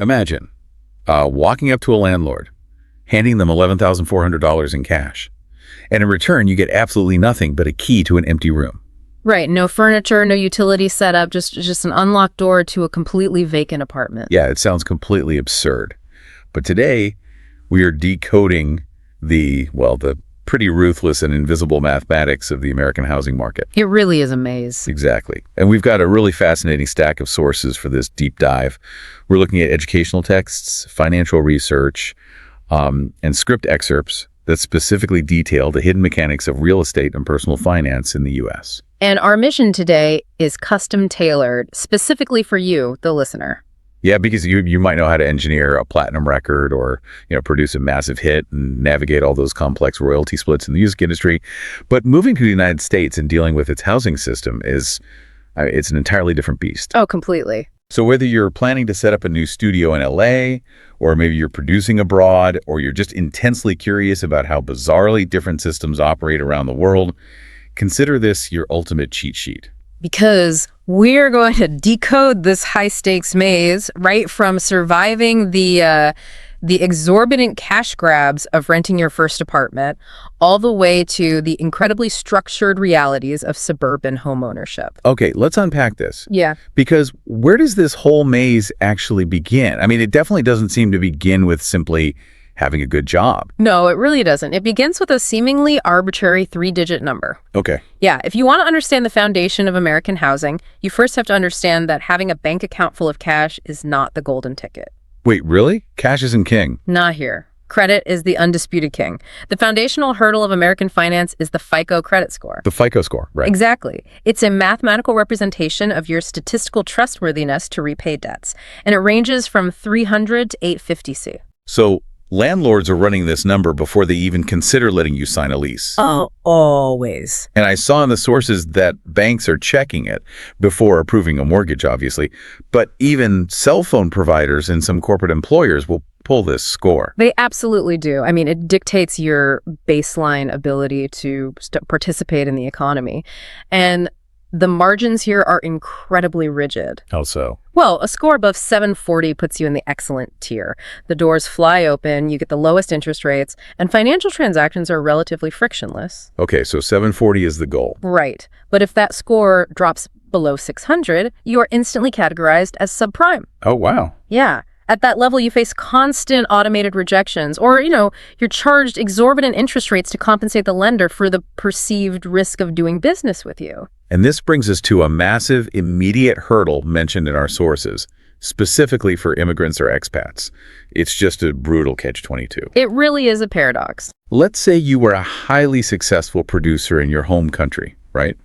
Imagine walking up to a landlord, handing them $11,400 in cash, and in return, you get absolutely nothing but a key to an empty room. Right. No furniture, no utility setup, just an unlocked door to a completely vacant apartment. Yeah, it sounds completely absurd. But today, we are decoding the pretty ruthless and invisible mathematics of the American housing market. It really is a maze. Exactly. And we've got a really fascinating stack of sources for this deep dive. We're looking at educational texts, financial research, and script excerpts that specifically detail the hidden mechanics of real estate and personal finance in the U.S. And our mission today is custom tailored specifically for you, the listener. Yeah, because you might know how to engineer a platinum record or, produce a massive hit and navigate all those complex royalty splits in the music industry. But moving to the United States and dealing with its housing system it's an entirely different beast. Oh, completely. So whether you're planning to set up a new studio in LA, or maybe you're producing abroad, or you're just intensely curious about how bizarrely different systems operate around the world, consider this your ultimate cheat sheet. Because we're going to decode this high-stakes maze right from surviving the exorbitant cash grabs of renting your first apartment all the way to the incredibly structured realities of suburban homeownership. Okay, let's unpack this. Yeah. Because where does this whole maze actually begin? I mean, it definitely doesn't seem to begin with simply having a good job. No, it really doesn't. It begins with a seemingly arbitrary 3-digit number. Okay. Yeah, if you want to understand the foundation of American housing, you first have to understand that having a bank account full of cash is not the golden ticket. Wait, really? Cash isn't king? Not here. Credit is the undisputed king. The foundational hurdle of American finance is the FICO credit score. The FICO score, right. Exactly. It's a mathematical representation of your statistical trustworthiness to repay debts, and it ranges from 300 to 850C. So landlords are running this number before they even consider letting you sign a lease. Oh, always. And I saw in the sources that banks are checking it before approving a mortgage, obviously. But even cell phone providers and some corporate employers will pull this score. They absolutely do. I mean, it dictates your baseline ability to participate in the economy. And the margins here are incredibly rigid. How so? Well, a score above 740 puts you in the excellent tier. The doors fly open, you get the lowest interest rates, and financial transactions are relatively frictionless. Okay, so 740 is the goal. Right. But if that score drops below 600, you are instantly categorized as subprime. Oh, wow. Yeah. At that level, you face constant automated rejections, or, you're charged exorbitant interest rates to compensate the lender for the perceived risk of doing business with you. And this brings us to a massive, immediate hurdle mentioned in our sources, specifically for immigrants or expats. It's just a brutal catch-22. It really is a paradox. Let's say you were a highly successful producer in your home country, right?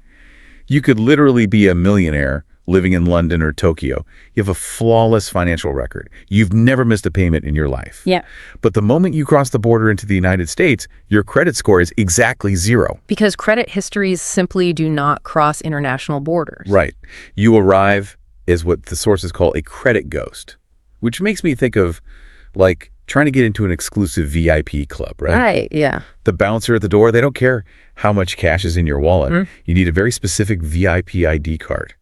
You could literally be a millionaire living in London or Tokyo. You have a flawless financial record. You've never missed a payment in your life. Yeah. But the moment you cross the border into the United States, your credit score is exactly 0. Because credit histories simply do not cross international borders. Right. You arrive as what the sources call a credit ghost, which makes me think of, like, trying to get into an exclusive VIP club, right? Right, yeah. The bouncer at the door, they don't care how much cash is in your wallet. You need a very specific VIP ID card.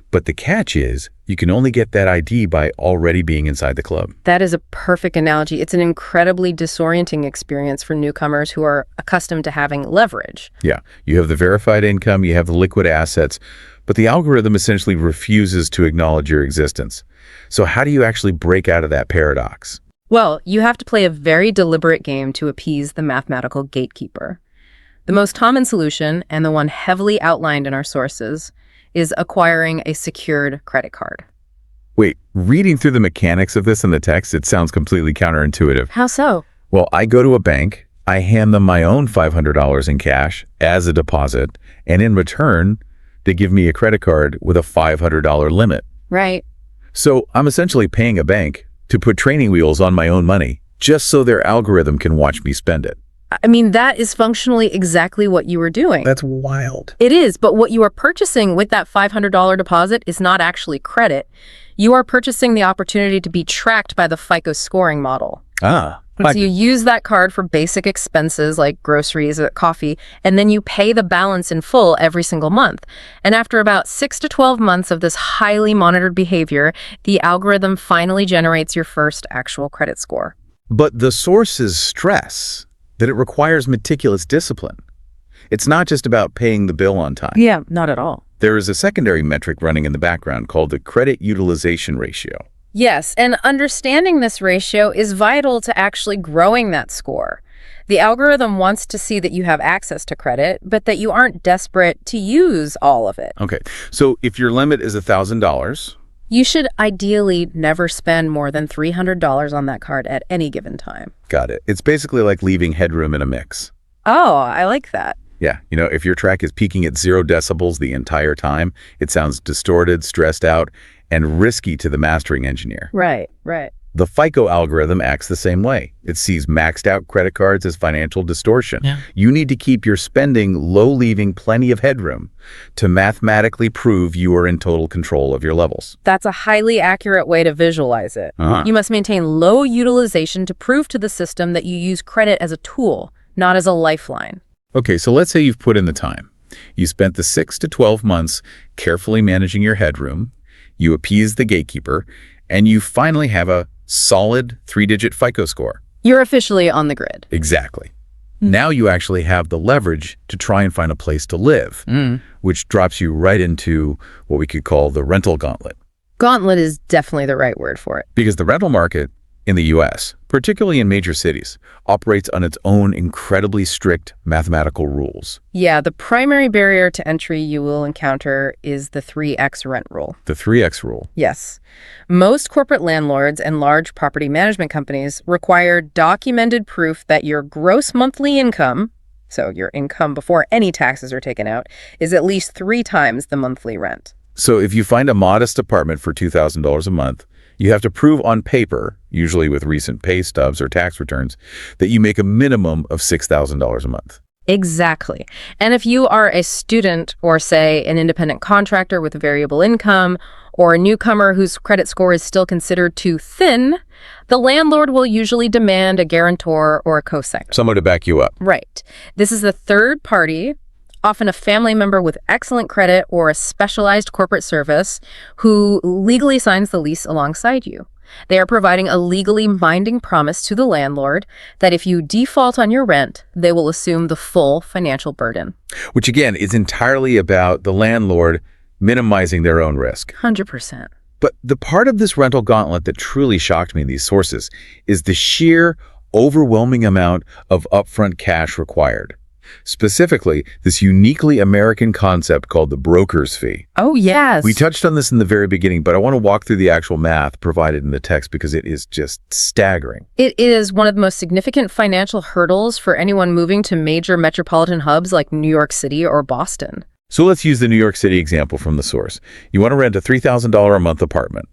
But the catch is, you can only get that ID by already being inside the club. That is a perfect analogy. It's an incredibly disorienting experience for newcomers who are accustomed to having leverage. Yeah, you have the verified income, you have the liquid assets, but the algorithm essentially refuses to acknowledge your existence. So how do you actually break out of that paradox? Well, you have to play a very deliberate game to appease the mathematical gatekeeper. The most common solution, and the one heavily outlined in our sources, is acquiring a secured credit card. Wait, reading through the mechanics of this in the text, it sounds completely counterintuitive. How so? Well, I go to a bank, I hand them my own $500 in cash as a deposit, and in return, they give me a credit card with a $500 limit. Right. So I'm essentially paying a bank to put training wheels on my own money, just so their algorithm can watch me spend it. I mean, that is functionally exactly what you were doing. That's wild. It is, but what you are purchasing with that $500 deposit is not actually credit. You are purchasing the opportunity to be tracked by the FICO scoring model. Ah, So you use that card for basic expenses like groceries, coffee, and then you pay the balance in full every single month. And after about 6 to 12 months of this highly monitored behavior, the algorithm finally generates your first actual credit score. But the sources stress that it requires meticulous discipline. It's not just about paying the bill on time. Yeah, not at all. There is a secondary metric running in the background called the credit utilization ratio. Yes, and understanding this ratio is vital to actually growing that score. The algorithm wants to see that you have access to credit, but that you aren't desperate to use all of it. Okay, so if your limit is $1,000, you should ideally never spend more than $300 on that card at any given time. got it. It's basically like leaving headroom in a mix. Oh, I like that. Yeah, if your track is peaking at 0 decibels the entire time, it sounds distorted, stressed out, and risky to the mastering engineer. Right. The FICO algorithm acts the same way. It sees maxed out credit cards as financial distortion. Yeah. You need to keep your spending low, leaving plenty of headroom to mathematically prove you are in total control of your levels. That's a highly accurate way to visualize it. Uh-huh. You must maintain low utilization to prove to the system that you use credit as a tool, not as a lifeline. Okay, so let's say you've put in the time. You spent the 6 to 12 months carefully managing your headroom, you appease the gatekeeper, and you finally have a solid 3-digit FICO score. You're officially on the grid. Exactly. Now you actually have the leverage to try and find a place to live, which drops you right into what we could call the rental gauntlet. Gauntlet is definitely the right word for it. Because the rental market in the U.S., particularly in major cities, operates on its own incredibly strict mathematical rules. Yeah, the primary barrier to entry you will encounter is the 3x rent rule. The 3x rule. Yes. Most corporate landlords and large property management companies require documented proof that your gross monthly income, so your income before any taxes are taken out, is at least 3 times the monthly rent. So if you find a modest apartment for $2,000 a month, you have to prove on paper, usually with recent pay stubs or tax returns, that you make a minimum of $6,000 a month. Exactly. And if you are a student or, say, an independent contractor with variable income or a newcomer whose credit score is still considered too thin, the landlord will usually demand a guarantor or a cosigner. Someone to back you up. Right. This is a third party, often a family member with excellent credit or a specialized corporate service, who legally signs the lease alongside you. They are providing a legally binding promise to the landlord that if you default on your rent, they will assume the full financial burden. Which, again, is entirely about the landlord minimizing their own risk. 100%. But the part of this rental gauntlet that truly shocked me in these sources is the sheer, overwhelming amount of upfront cash required. Specifically, this uniquely American concept called the broker's fee. Oh, yes. We touched on this in the very beginning, but I want to walk through the actual math provided in the text because it is just staggering. It is one of the most significant financial hurdles for anyone moving to major metropolitan hubs like New York City or Boston. So let's use the New York City example from the source. You want to rent a $3,000 a month apartment.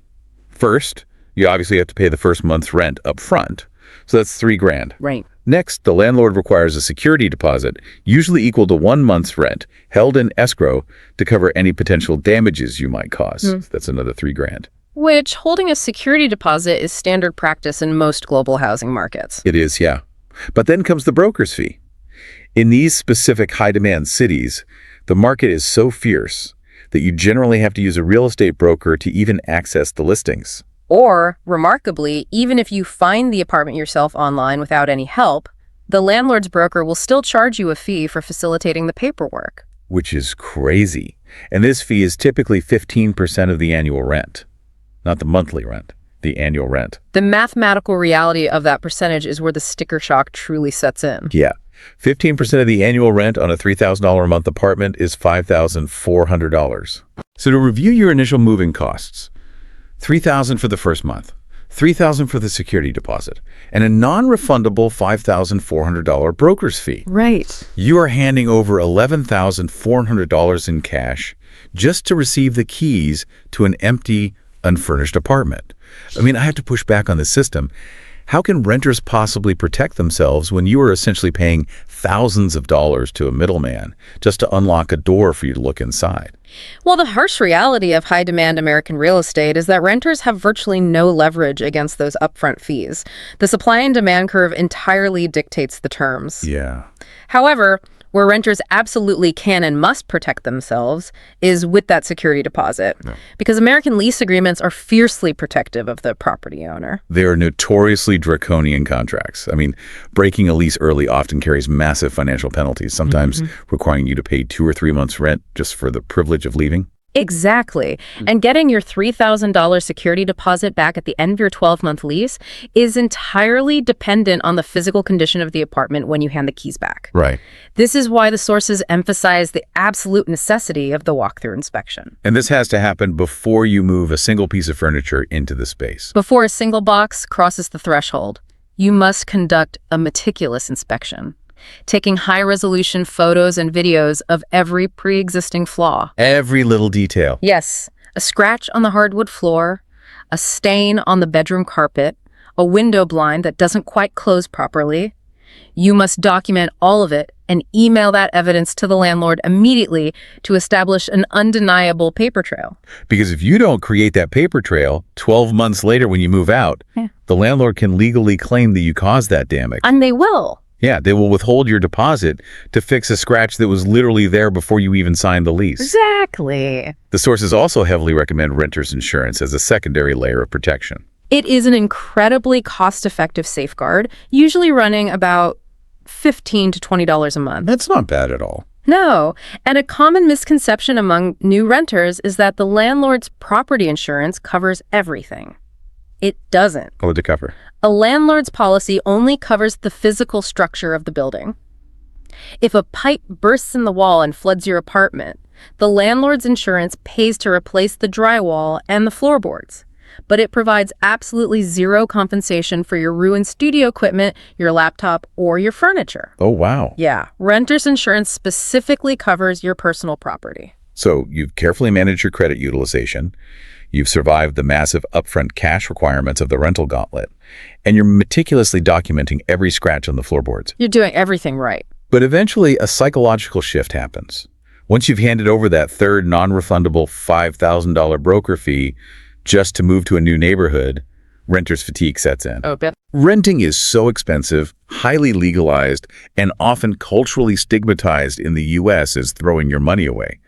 First, you obviously have to pay the first month's rent up front. So that's $3,000. Right. Next, the landlord requires a security deposit, usually equal to 1 month's rent, held in escrow to cover any potential damages you might cause. That's another $3,000. Which, holding a security deposit is standard practice in most global housing markets. It is, yeah. But then comes the broker's fee. In these specific high-demand cities, the market is so fierce that you generally have to use a real estate broker to even access the listings. Or, remarkably, even if you find the apartment yourself online without any help, the landlord's broker will still charge you a fee for facilitating the paperwork. Which is crazy. And this fee is typically 15% of the annual rent. Not the monthly rent, the annual rent. The mathematical reality of that percentage is where the sticker shock truly sets in. Yeah. 15% of the annual rent on a $3,000 a month apartment is $5,400. So to review your initial moving costs, $3,000 for the first month, $3,000 for the security deposit, and a non-refundable $5,400 broker's fee. Right. You are handing over $11,400 in cash just to receive the keys to an empty, unfurnished apartment. I mean, I have to push back on the system. How can renters possibly protect themselves when you are essentially paying thousands of dollars to a middleman just to unlock a door for you to look inside? Well, the harsh reality of high-demand American real estate is that renters have virtually no leverage against those upfront fees. The supply and demand curve entirely dictates the terms. Yeah. However, where renters absolutely can and must protect themselves is with that security deposit, because American lease agreements are fiercely protective of the property owner. They are notoriously draconian contracts. I mean, breaking a lease early often carries massive financial penalties, sometimes requiring you to pay 2 or 3 months' rent just for the privilege of leaving. Exactly. And getting your $3,000 security deposit back at the end of your 12-month lease is entirely dependent on the physical condition of the apartment when you hand the keys back. Right. This is why the sources emphasize the absolute necessity of the walkthrough inspection. And this has to happen before you move a single piece of furniture into the space. Before a single box crosses the threshold, you must conduct a meticulous inspection, taking high-resolution photos and videos of every pre-existing flaw. Every little detail. Yes, a scratch on the hardwood floor, a stain on the bedroom carpet, a window blind that doesn't quite close properly. You must document all of it and email that evidence to the landlord immediately to establish an undeniable paper trail. Because if you don't create that paper trail 12 months later when you move out, the landlord can legally claim that you caused that damage. And they will. Yeah, they will withhold your deposit to fix a scratch that was literally there before you even signed the lease. Exactly. The sources also heavily recommend renter's insurance as a secondary layer of protection. It is an incredibly cost-effective safeguard, usually running about $15 to $20 a month. That's not bad at all. No, and a common misconception among new renters is that the landlord's property insurance covers everything. It doesn't. What would it cover? A landlord's policy only covers the physical structure of the building. If a pipe bursts in the wall and floods your apartment, the landlord's insurance pays to replace the drywall and the floorboards. But it provides absolutely zero compensation for your ruined studio equipment, your laptop, or your furniture. Oh, wow. Yeah, renter's insurance specifically covers your personal property. So you've carefully managed your credit utilization. You've survived the massive upfront cash requirements of the rental gauntlet, and you're meticulously documenting every scratch on the floorboards. You're doing everything right. But eventually, a psychological shift happens. Once you've handed over that third non-refundable $5,000 broker fee just to move to a new neighborhood, renter's fatigue sets in. Oh, Beth. Renting is so expensive, highly legalized, and often culturally stigmatized in the U.S. as throwing your money away,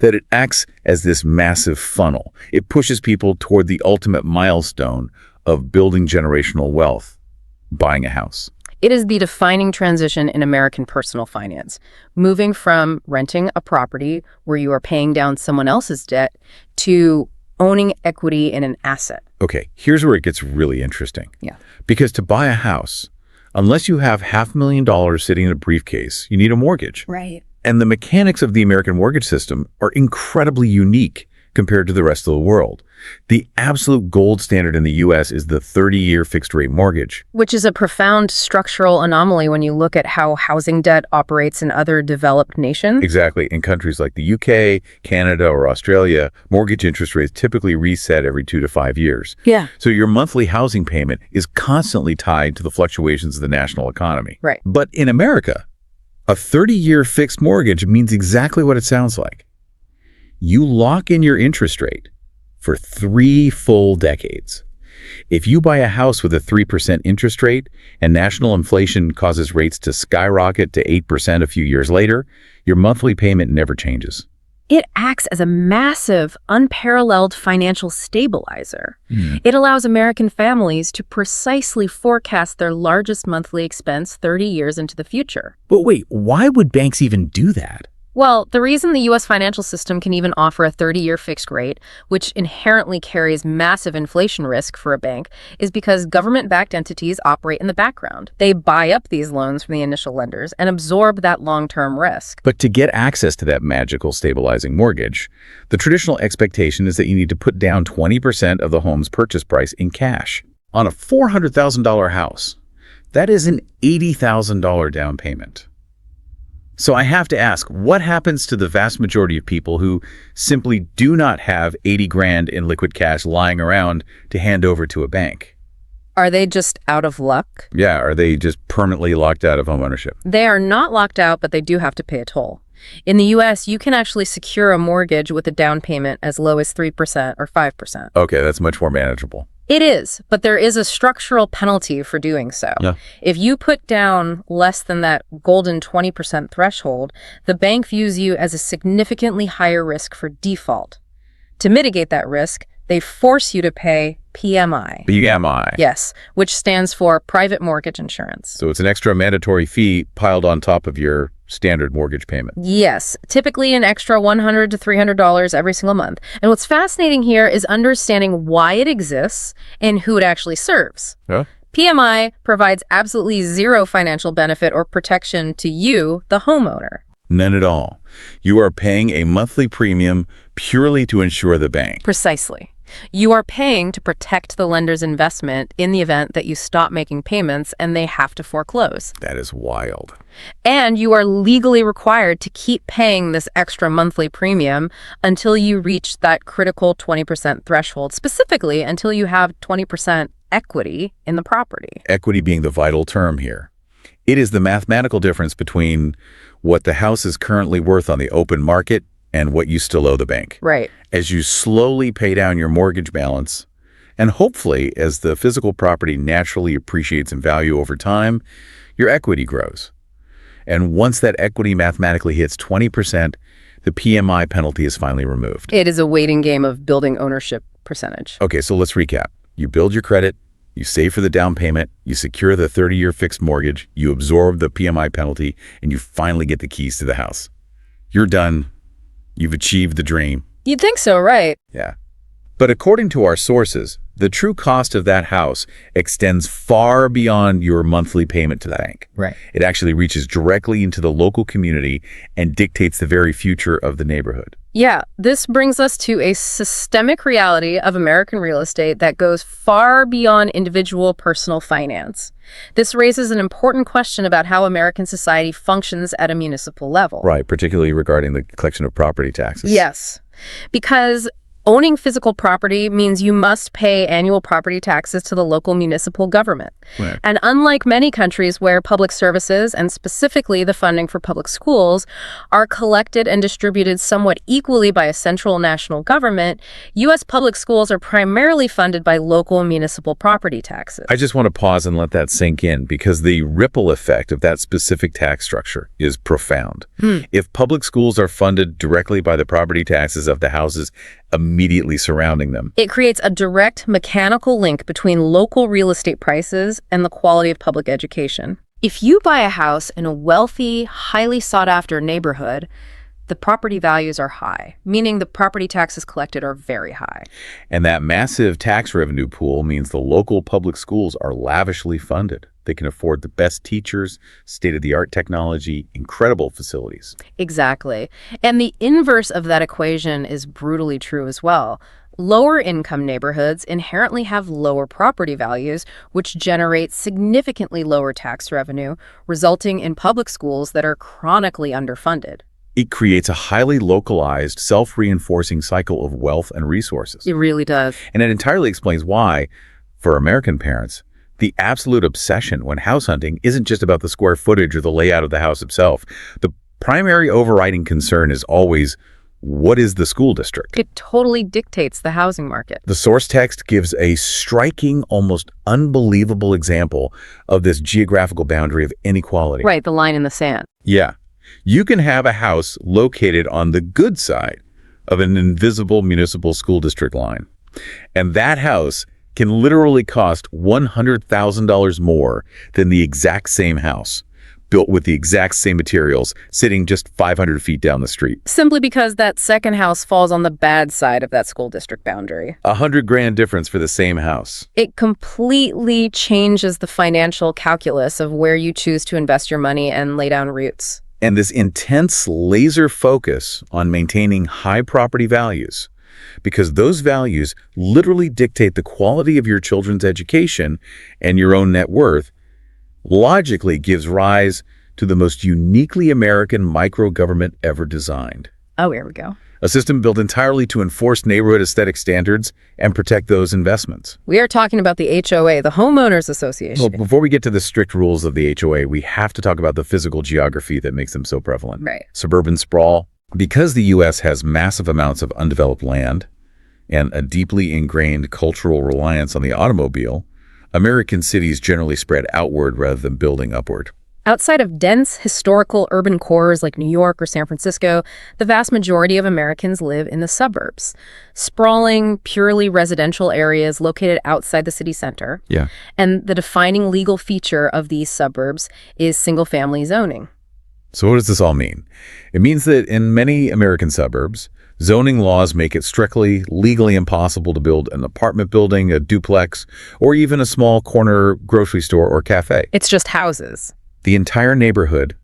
that it acts as this massive funnel. It pushes people toward the ultimate milestone of building generational wealth, buying a house. It is the defining transition in American personal finance, moving from renting a property where you are paying down someone else's debt to owning equity in an asset. Okay, here's where it gets really interesting. Yeah. Because to buy a house, unless you have $500,000 sitting in a briefcase, you need a mortgage. Right. And the mechanics of the American mortgage system are incredibly unique compared to the rest of the world. The absolute gold standard in the U.S. is the 30-year fixed-rate mortgage. Which is a profound structural anomaly when you look at how housing debt operates in other developed nations. Exactly. In countries like the UK, Canada, or Australia, mortgage interest rates typically reset every 2 to 5 years. Yeah. So your monthly housing payment is constantly tied to the fluctuations of the national economy. Right. But in America, a 30-year fixed mortgage means exactly what it sounds like. You lock in your interest rate for 3 full decades. If you buy a house with a 3% interest rate and national inflation causes rates to skyrocket to 8% a few years later, your monthly payment never changes. It acts as a massive, unparalleled financial stabilizer. It allows American families to precisely forecast their largest monthly expense 30 years into the future. But wait, why would banks even do that? Well, the reason the U.S. financial system can even offer a 30-year fixed rate, which inherently carries massive inflation risk for a bank, is because government-backed entities operate in the background. They buy up these loans from the initial lenders and absorb that long-term risk. But to get access to that magical stabilizing mortgage, the traditional expectation is that you need to put down 20% of the home's purchase price in cash. On a $400,000 house, that is an $80,000 down payment. So I have to ask, what happens to the vast majority of people who simply do not have 80 grand in liquid cash lying around to hand over to a bank? Are they just out of luck? Yeah, are they just permanently locked out of homeownership? They are not locked out, but they do have to pay a toll. In the U.S., you can actually secure a mortgage with a down payment as low as 3% or 5%. Okay, that's much more manageable. It is, but there is a structural penalty for doing so. Yeah. If you put down less than that golden 20% threshold, the bank views you as a significantly higher risk for default. To mitigate that risk, they force you to pay PMI. PMI. Yes, which stands for private mortgage insurance. So it's an extra mandatory fee piled on top of your standard mortgage payment. Yes, typically an extra $100 to $300 every single month. And what's fascinating here is understanding why it exists and who it actually serves. Huh? PMI provides absolutely zero financial benefit or protection to you, the homeowner. None at all. You are paying a monthly premium purely to insure the bank. Precisely. You are paying to protect the lender's investment in the event that you stop making payments and they have to foreclose. That is wild. And you are legally required to keep paying this extra monthly premium until you reach that critical 20% threshold, specifically until you have 20% equity in the property. Equity being the vital term here. It is the mathematical difference between what the house is currently worth on the open market and what you still owe the bank. Right. As you slowly pay down your mortgage balance, and hopefully as the physical property naturally appreciates in value over time, your equity grows. And once that equity mathematically hits 20%, the PMI penalty is finally removed. It is a waiting game of building ownership percentage. Okay, so let's recap. You build your credit, you save for the down payment, you secure the 30-year fixed mortgage, you absorb the PMI penalty, and you finally get the keys to the house. You're done. You've achieved the dream. You'd think so, right? Yeah. But according to our sources, the true cost of that house extends far beyond your monthly payment to the bank. Right. It actually reaches directly into the local community and dictates the very future of the neighborhood. Yeah, this brings us to a systemic reality of American real estate that goes far beyond individual personal finance. This raises an important question about how American society functions at a municipal level. Right, particularly regarding the collection of property taxes. Yes, because owning physical property means you must pay annual property taxes to the local municipal government. Right. And unlike many countries where public services, and specifically the funding for public schools, are collected and distributed somewhat equally by a central national government, U.S. public schools are primarily funded by local municipal property taxes. I just want to pause and let that sink in because the ripple effect of that specific tax structure is profound. If public schools are funded directly by the property taxes of the houses immediately surrounding them, it creates a direct mechanical link between local real estate prices and the quality of public education. If you buy a house in a wealthy, highly sought-after neighborhood, the property values are high, meaning the property taxes collected are very high. and that massive tax revenue pool means the local public schools are lavishly funded. They can afford the best teachers, state-of-the-art technology, incredible facilities. Exactly. And the inverse of that equation is brutally true as well. Lower income neighborhoods inherently have lower property values, which generate significantly lower tax revenue, resulting in public schools that are chronically underfunded. It creates a highly localized, self-reinforcing cycle of wealth and resources. It really does. And it entirely explains why, for American parents, the absolute obsession when house hunting isn't just about the square footage or the layout of the house itself. The primary overriding concern is always, what is the school district? It totally dictates the housing market. The source text gives a striking, almost unbelievable example of this geographical boundary of inequality. Right, the line in the sand. Yeah. You can have a house located on the good side of an invisible municipal school district line. And that house can literally cost $100,000 more than the exact same house, built with the exact same materials, sitting just 500 feet down the street. Simply because that second house falls on the bad side of that school district boundary. $100,000 difference for the same house. It completely changes the financial calculus of where you choose to invest your money and lay down roots. And this intense laser focus on maintaining high property values, because those values literally dictate the quality of your children's education and your own net worth, logically gives rise to the most uniquely American micro-government ever designed. Oh, here we go. a system built entirely to enforce neighborhood aesthetic standards and protect those investments. We are talking about the HOA, the Homeowners Association. Well, before we get to the strict rules of the HOA, we have to talk about the physical geography that makes them so prevalent. Right. Suburban sprawl. Because the U.S. has massive amounts of undeveloped land and a deeply ingrained cultural reliance on the automobile, American cities generally spread outward rather than building upward. Outside of dense, historical urban cores like New York or San Francisco, the vast majority of Americans live in the suburbs. Sprawling, purely residential areas located outside the city center. Yeah. And the defining legal feature of these suburbs is single-family zoning. So what does this all mean? It means that in many American suburbs, zoning laws make it strictly legally impossible to build an apartment building, a duplex, or even a small corner grocery store or cafe. It's just houses. The entire neighborhood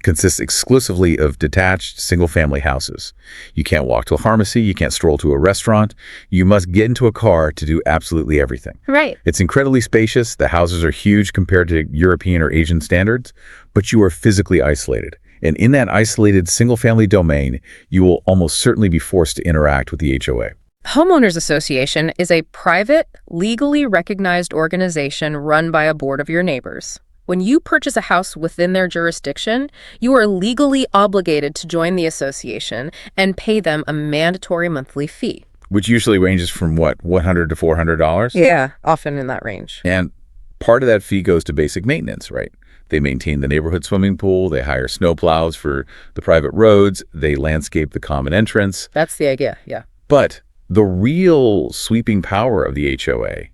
consists exclusively of detached single-family houses. You can't walk to a pharmacy, you can't stroll to a restaurant, you must get into a car to do absolutely everything. Right. It's incredibly spacious, the houses are huge compared to European or Asian standards, but you are physically isolated. And in that isolated single-family domain, you will almost certainly be forced to interact with the HOA. Homeowners Association is a private, legally recognized organization run by a board of your neighbors. When you purchase a house within their jurisdiction, you are legally obligated to join the association and pay them a mandatory monthly fee. Which usually ranges from, what, $100 to $400? Yeah, often in that range. And part of that fee goes to basic maintenance, right? They maintain the neighborhood swimming pool, they hire snowplows for the private roads, they landscape the common entrance. That's the idea, yeah. But the real sweeping power of the HOA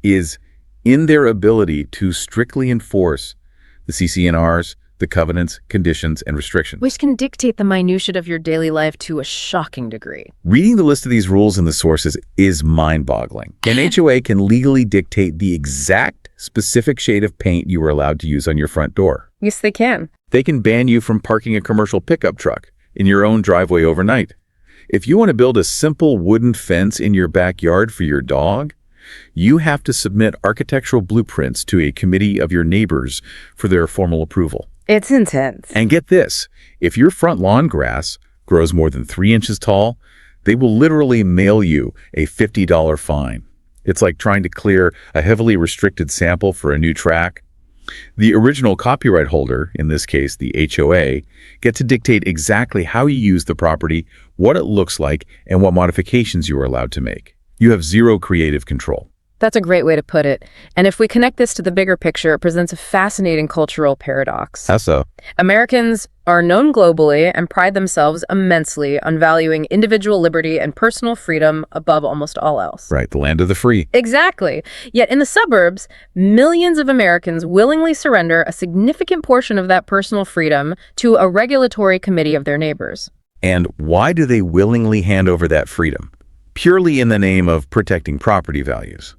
is in their ability to strictly enforce the CC&Rs, the covenants, conditions, and restrictions. Which can dictate the minutiae of your daily life to a shocking degree. Reading the list of these rules in the sources is mind-boggling. An HOA can legally dictate the exact specific shade of paint you are allowed to use on your front door. Yes, they can. They can ban you from parking a commercial pickup truck in your own driveway overnight. If you want to build a simple wooden fence in your backyard for your dog, you have to submit architectural blueprints to a committee of your neighbors for their formal approval. It's intense. And get this, if your front lawn grass grows more than 3 inches tall, they will literally mail you a $50 fine. It's like trying to clear a heavily restricted sample for a new track. The original copyright holder, in this case the HOA, get to dictate exactly how you use the property, what it looks like, and what modifications you are allowed to make. You have zero creative control. That's a great way to put it. And if we connect this to the bigger picture, it presents a fascinating cultural paradox. How so? Americans are known globally and pride themselves immensely on valuing individual liberty and personal freedom above almost all else. Right, the land of the free. Exactly. Yet in the suburbs, millions of Americans willingly surrender a significant portion of that personal freedom to a regulatory committee of their neighbors. And why do they willingly hand over that freedom? Purely in the name of protecting property values.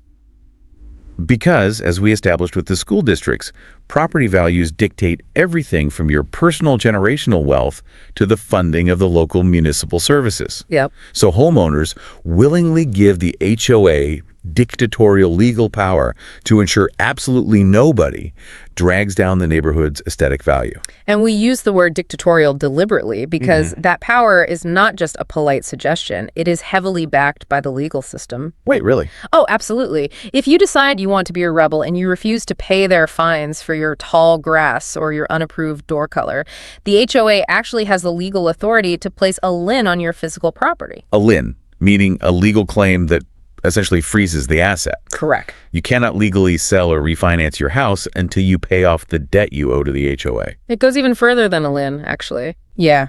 Because, as we established with the school districts, property values dictate everything from your personal generational wealth to the funding of the local municipal services. Yep. So homeowners willingly give the HOA dictatorial legal power to ensure absolutely nobody drags down the neighborhood's aesthetic value. And we use the word dictatorial deliberately because that power is not just a polite suggestion. It is heavily backed by the legal system. Wait, really? Oh, absolutely. If you decide you want to be a rebel and you refuse to pay their fines for your tall grass or your unapproved door color, the HOA actually has the legal authority to place a lien on your physical property. A lien, meaning a legal claim that essentially freezes the asset. Correct. You cannot legally sell or refinance your house until you pay off the debt you owe to the HOA. It goes even further than a lien, actually. Yeah.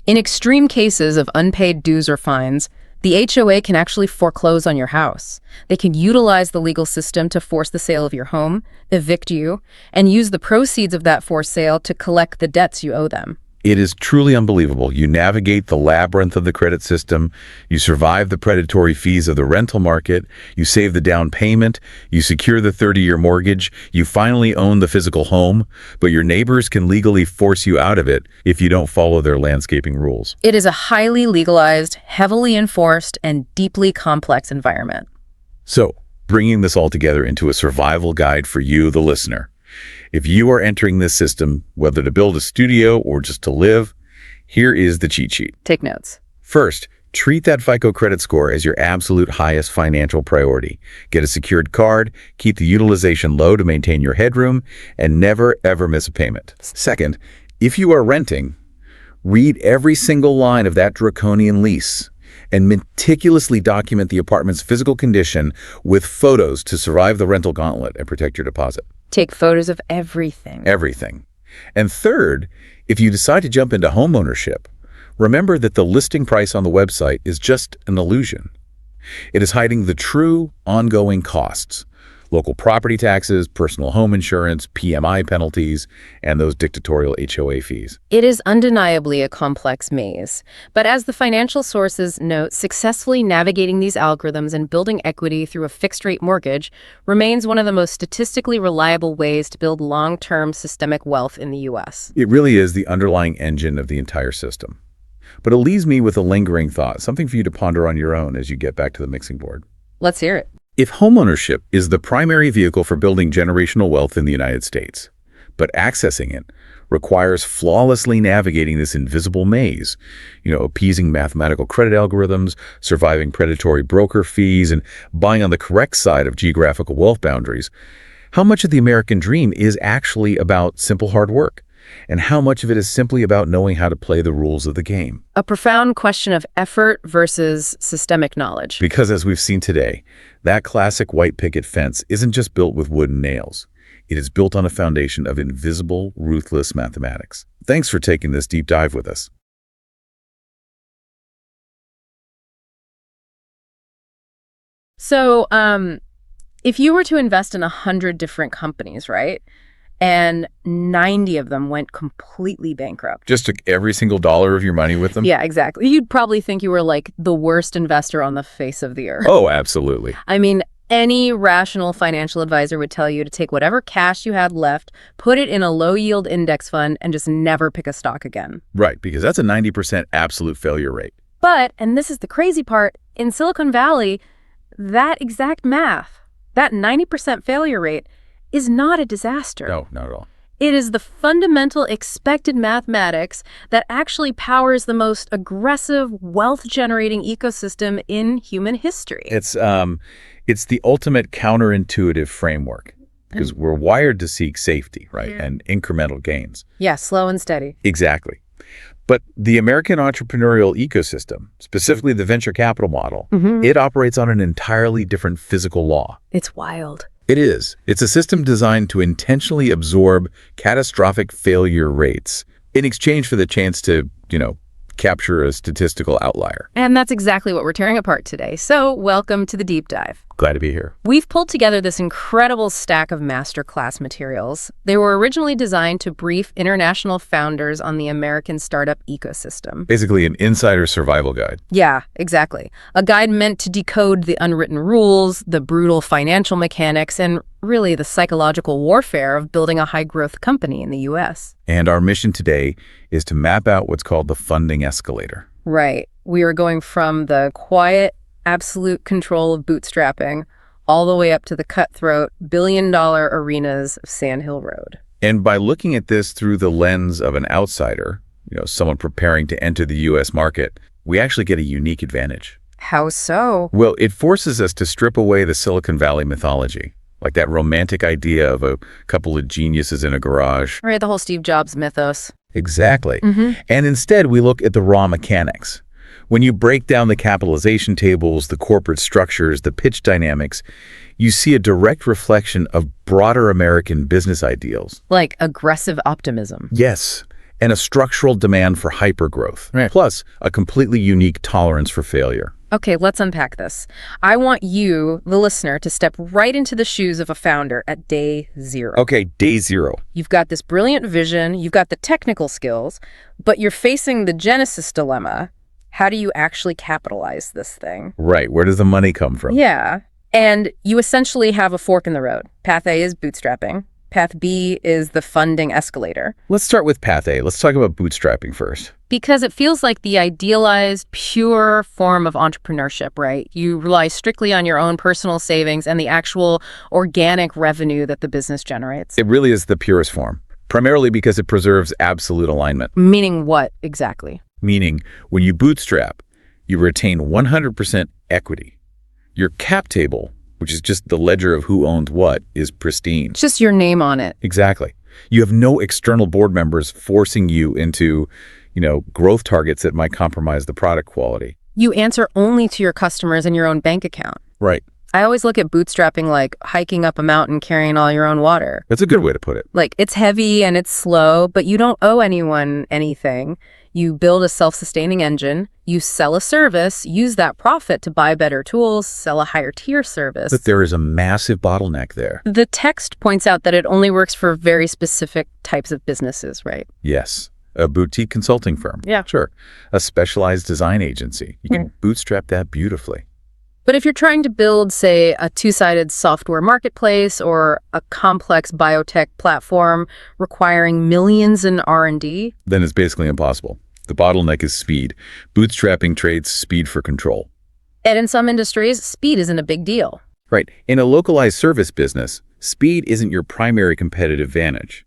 In extreme cases of unpaid dues or fines, the HOA can actually foreclose on your house. They can utilize the legal system to force the sale of your home, evict you, and use the proceeds of that forced sale to collect the debts you owe them. It is truly unbelievable. You navigate the labyrinth of the credit system, you survive the predatory fees of the rental market, you save the down payment, you secure the 30-year mortgage, you finally own the physical home, but your neighbors can legally force you out of it if you don't follow their landscaping rules. It is a highly legalized, heavily enforced, and deeply complex environment. So, bringing this all together into a survival guide for you, the listener. If you are entering this system, whether to build a studio or just to live, here is the cheat sheet. Take notes. First, Treat that FICO credit score as your absolute highest financial priority. Get a secured card, keep the utilization low to maintain your headroom, and never, ever miss a payment. Second, if you are renting, read every single line of that draconian lease and meticulously document the apartment's physical condition with photos to survive the rental gauntlet and protect your deposit. Take photos of everything. Everything. And third, if you decide to jump into homeownership, remember that the listing price on the website is just an illusion. It is hiding the true, ongoing costs: local property taxes, personal home insurance, PMI penalties, and those dictatorial HOA fees. It is undeniably a complex maze, but as the financial sources note, successfully navigating these algorithms and building equity through a fixed-rate mortgage remains one of the most statistically reliable ways to build long-term systemic wealth in the U.S. It really is the underlying engine of the entire system. But it leaves me with a lingering thought, something for you to ponder on your own as you get back to the mixing board. Let's hear it. If homeownership is the primary vehicle for building generational wealth in the United States, but accessing it requires flawlessly navigating this invisible maze, appeasing mathematical credit algorithms, surviving predatory broker fees, and buying on the correct side of geographical wealth boundaries, how much of the American dream is actually about simple hard work? And how much of it is simply about knowing how to play the rules of the game? A profound question of effort versus systemic knowledge. Because as we've seen today, that classic white picket fence isn't just built with wooden nails. It is built on a foundation of invisible, ruthless mathematics. Thanks for taking this deep dive with us. So, if you were to invest in 100 different companies, right? And 90 of them went completely bankrupt. Just took every single dollar of your money with them? Yeah, exactly. You'd probably think you were like the worst investor on the face of the earth. Oh, absolutely. I mean, any rational financial advisor would tell you to take whatever cash you had left, put it in a low-yield index fund, and just never pick a stock again. Right, because that's a 90% absolute failure rate. But, and this is the crazy part, in Silicon Valley, that exact math, that 90% failure rate, is not a disaster. No, not at all. It is the fundamental expected mathematics that actually powers the most aggressive wealth-generating ecosystem in human history. It's the ultimate counterintuitive framework because we're wired to seek safety, right, and incremental gains. Yeah, slow and steady. Exactly. But the American entrepreneurial ecosystem, specifically the venture capital model, it operates on an entirely different physical law. It's wild. It is. It's a system designed to intentionally absorb catastrophic failure rates in exchange for the chance to, capture a statistical outlier. And that's exactly what we're tearing apart today. So welcome to the deep dive. Glad to be here. We've pulled together this incredible stack of masterclass materials. They were originally designed to brief international founders on the American startup ecosystem. Basically an insider survival guide. Yeah, exactly. A guide meant to decode the unwritten rules, the brutal financial mechanics, and really the psychological warfare of building a high-growth company in the U.S. And our mission today is to map out what's called the funding escalator. Right. We are going from the quiet, absolute control of bootstrapping all the way up to the cutthroat, billion-dollar arenas of Sand Hill Road. And by looking at this through the lens of an outsider, someone preparing to enter the U.S. market, we actually get a unique advantage. How so? Well, it forces us to strip away the Silicon Valley mythology, like that romantic idea of a couple of geniuses in a garage. Right, the whole Steve Jobs mythos. Exactly. And instead, we look at the raw mechanics. When you break down the capitalization tables, the corporate structures, the pitch dynamics, you see a direct reflection of broader American business ideals. Like aggressive optimism. Yes, and a structural demand for hypergrowth, right, plus a completely unique tolerance for failure. Okay, let's unpack this. I want you, the listener, to step right into the shoes of a founder at day zero. Okay, day zero. You've got this brilliant vision, you've got the technical skills, but you're facing the Genesis dilemma. How do you actually capitalize this thing? Right, where does the money come from? Yeah, and you essentially have a fork in the road. Path A is bootstrapping. Path B is the funding escalator. Let's start with Path A. Let's talk about bootstrapping first. Because it feels like the idealized, pure form of entrepreneurship, right? You rely strictly on your own personal savings and the actual organic revenue that the business generates. It really is the purest form, primarily because it preserves absolute alignment. Meaning what exactly? Meaning, when you bootstrap, You retain 100% equity. Your cap table, which is just the ledger of who owns what, is pristine. It's just your name on it. Exactly. You have no external board members forcing you into, growth targets that might compromise the product quality. You answer only to your customers and your own bank account. Right. I always look at bootstrapping like hiking up a mountain carrying all your own water. That's a good way to put it. Like, it's heavy and it's slow, but you don't owe anyone anything. You build a self-sustaining engine, you sell a service, use that profit to buy better tools, sell a higher tier service. But there is a massive bottleneck there. The text points out that it only works for very specific types of businesses, right? Yes. A boutique consulting firm. Yeah. Sure. A specialized design agency. You can bootstrap that beautifully. But if you're trying to build, say, a two-sided software marketplace or a complex biotech platform requiring millions in R&D, then it's basically impossible. The bottleneck is speed. Bootstrapping trades speed for control. and in some industries, speed isn't a big deal. Right. In a localized service business, speed isn't your primary competitive advantage.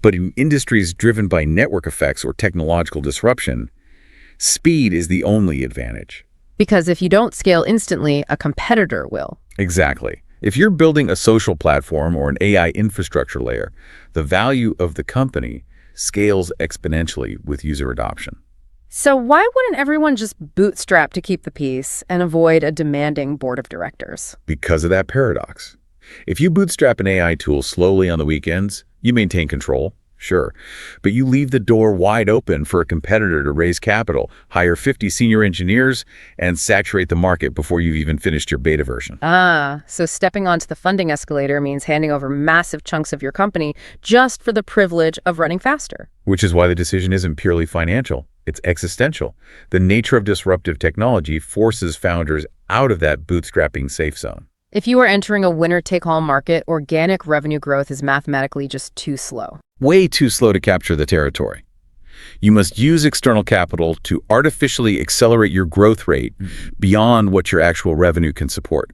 But in industries driven by network effects or technological disruption, speed is the only advantage. Because if you don't scale instantly, a competitor will. Exactly. If you're building a social platform or an AI infrastructure layer, the value of the company scales exponentially with user adoption. So why wouldn't everyone just bootstrap to keep the peace and avoid a demanding board of directors? Because of that paradox. If you bootstrap an AI tool slowly on the weekends, you maintain control, sure, but you leave the door wide open for a competitor to raise capital, hire 50 senior engineers, and saturate the market before you've even finished your beta version. So stepping onto the funding escalator means handing over massive chunks of your company just for the privilege of running faster. Which is why the decision isn't purely financial. It's existential. The nature of disruptive technology forces founders out of that bootstrapping safe zone. If you are entering a winner-take-all market, organic revenue growth is mathematically just too slow. Way too slow to capture the territory. You must use external capital to artificially accelerate your growth rate beyond what your actual revenue can support.